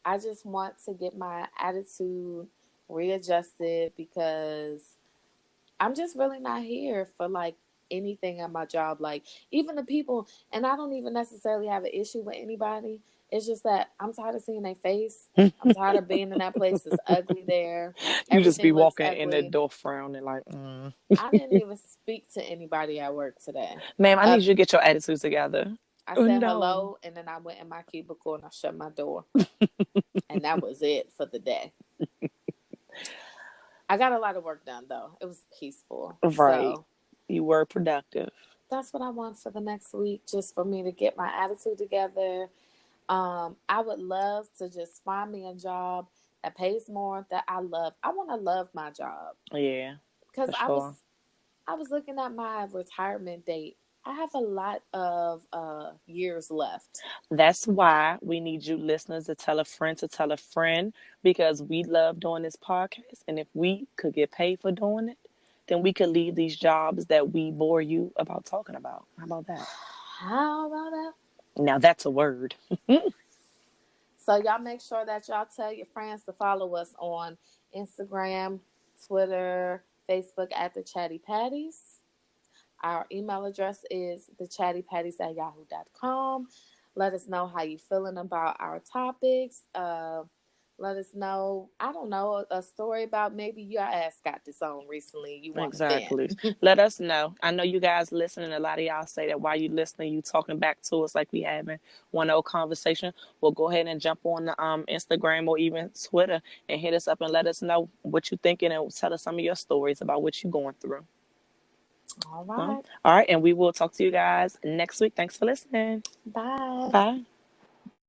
B: I just want to get my attitude readjusted because I'm just really not here for like anything at my job. Like even the people, and I don't even necessarily have an issue with anybody. It's just that I'm tired of seeing their face. I'm tired of being in that place. It's ugly there.
A: You just be
B: Everything looks
A: walking in the
B: ugly.
A: door frowning like,
B: I didn't even speak to anybody at work today.
A: ma'am, I need
B: Uh,
A: you to get your attitude together.
B: I
A: Oh,
B: said
A: no.
B: hello, and then I went in my cubicle and I shut my door, and that was it for the day. I got a lot of work done though. It was peaceful.
A: Right.
B: So
A: You were productive.
B: that's what I want for the next week, just for me to get my attitude together. I would love to just find me a job that pays more that I love. I want to love my job
A: Yeah,
B: because
A: for sure.
B: I was looking at my retirement date. I have a lot of years left.
A: That's why we need you listeners to tell a friend because we love doing this podcast. And if we could get paid for doing it, then we could leave these jobs that we bore you about talking about. How about that?
B: How about that?
A: Now that's a word.
B: So y'all make sure that y'all tell your friends to follow us on Instagram, Twitter, Facebook at the Chatty Pattys. Our email address is thechattypattys@yahoo.com. Let us know how you feeling about our topics. Let us know, I don't know, a story about maybe your ass got this on recently. You want to vent.
A: Exactly. Let us know. I know you guys listening. A lot of y'all say that while you listening, you talking back to us like we having one old conversation. Well, go ahead and jump on the Instagram or even Twitter and hit us up and let us know what you thinking and tell us some of your stories about what you going through.
B: All right.
A: All right, and we will talk to you guys next week. Thanks for listening.
B: Bye.
A: Bye.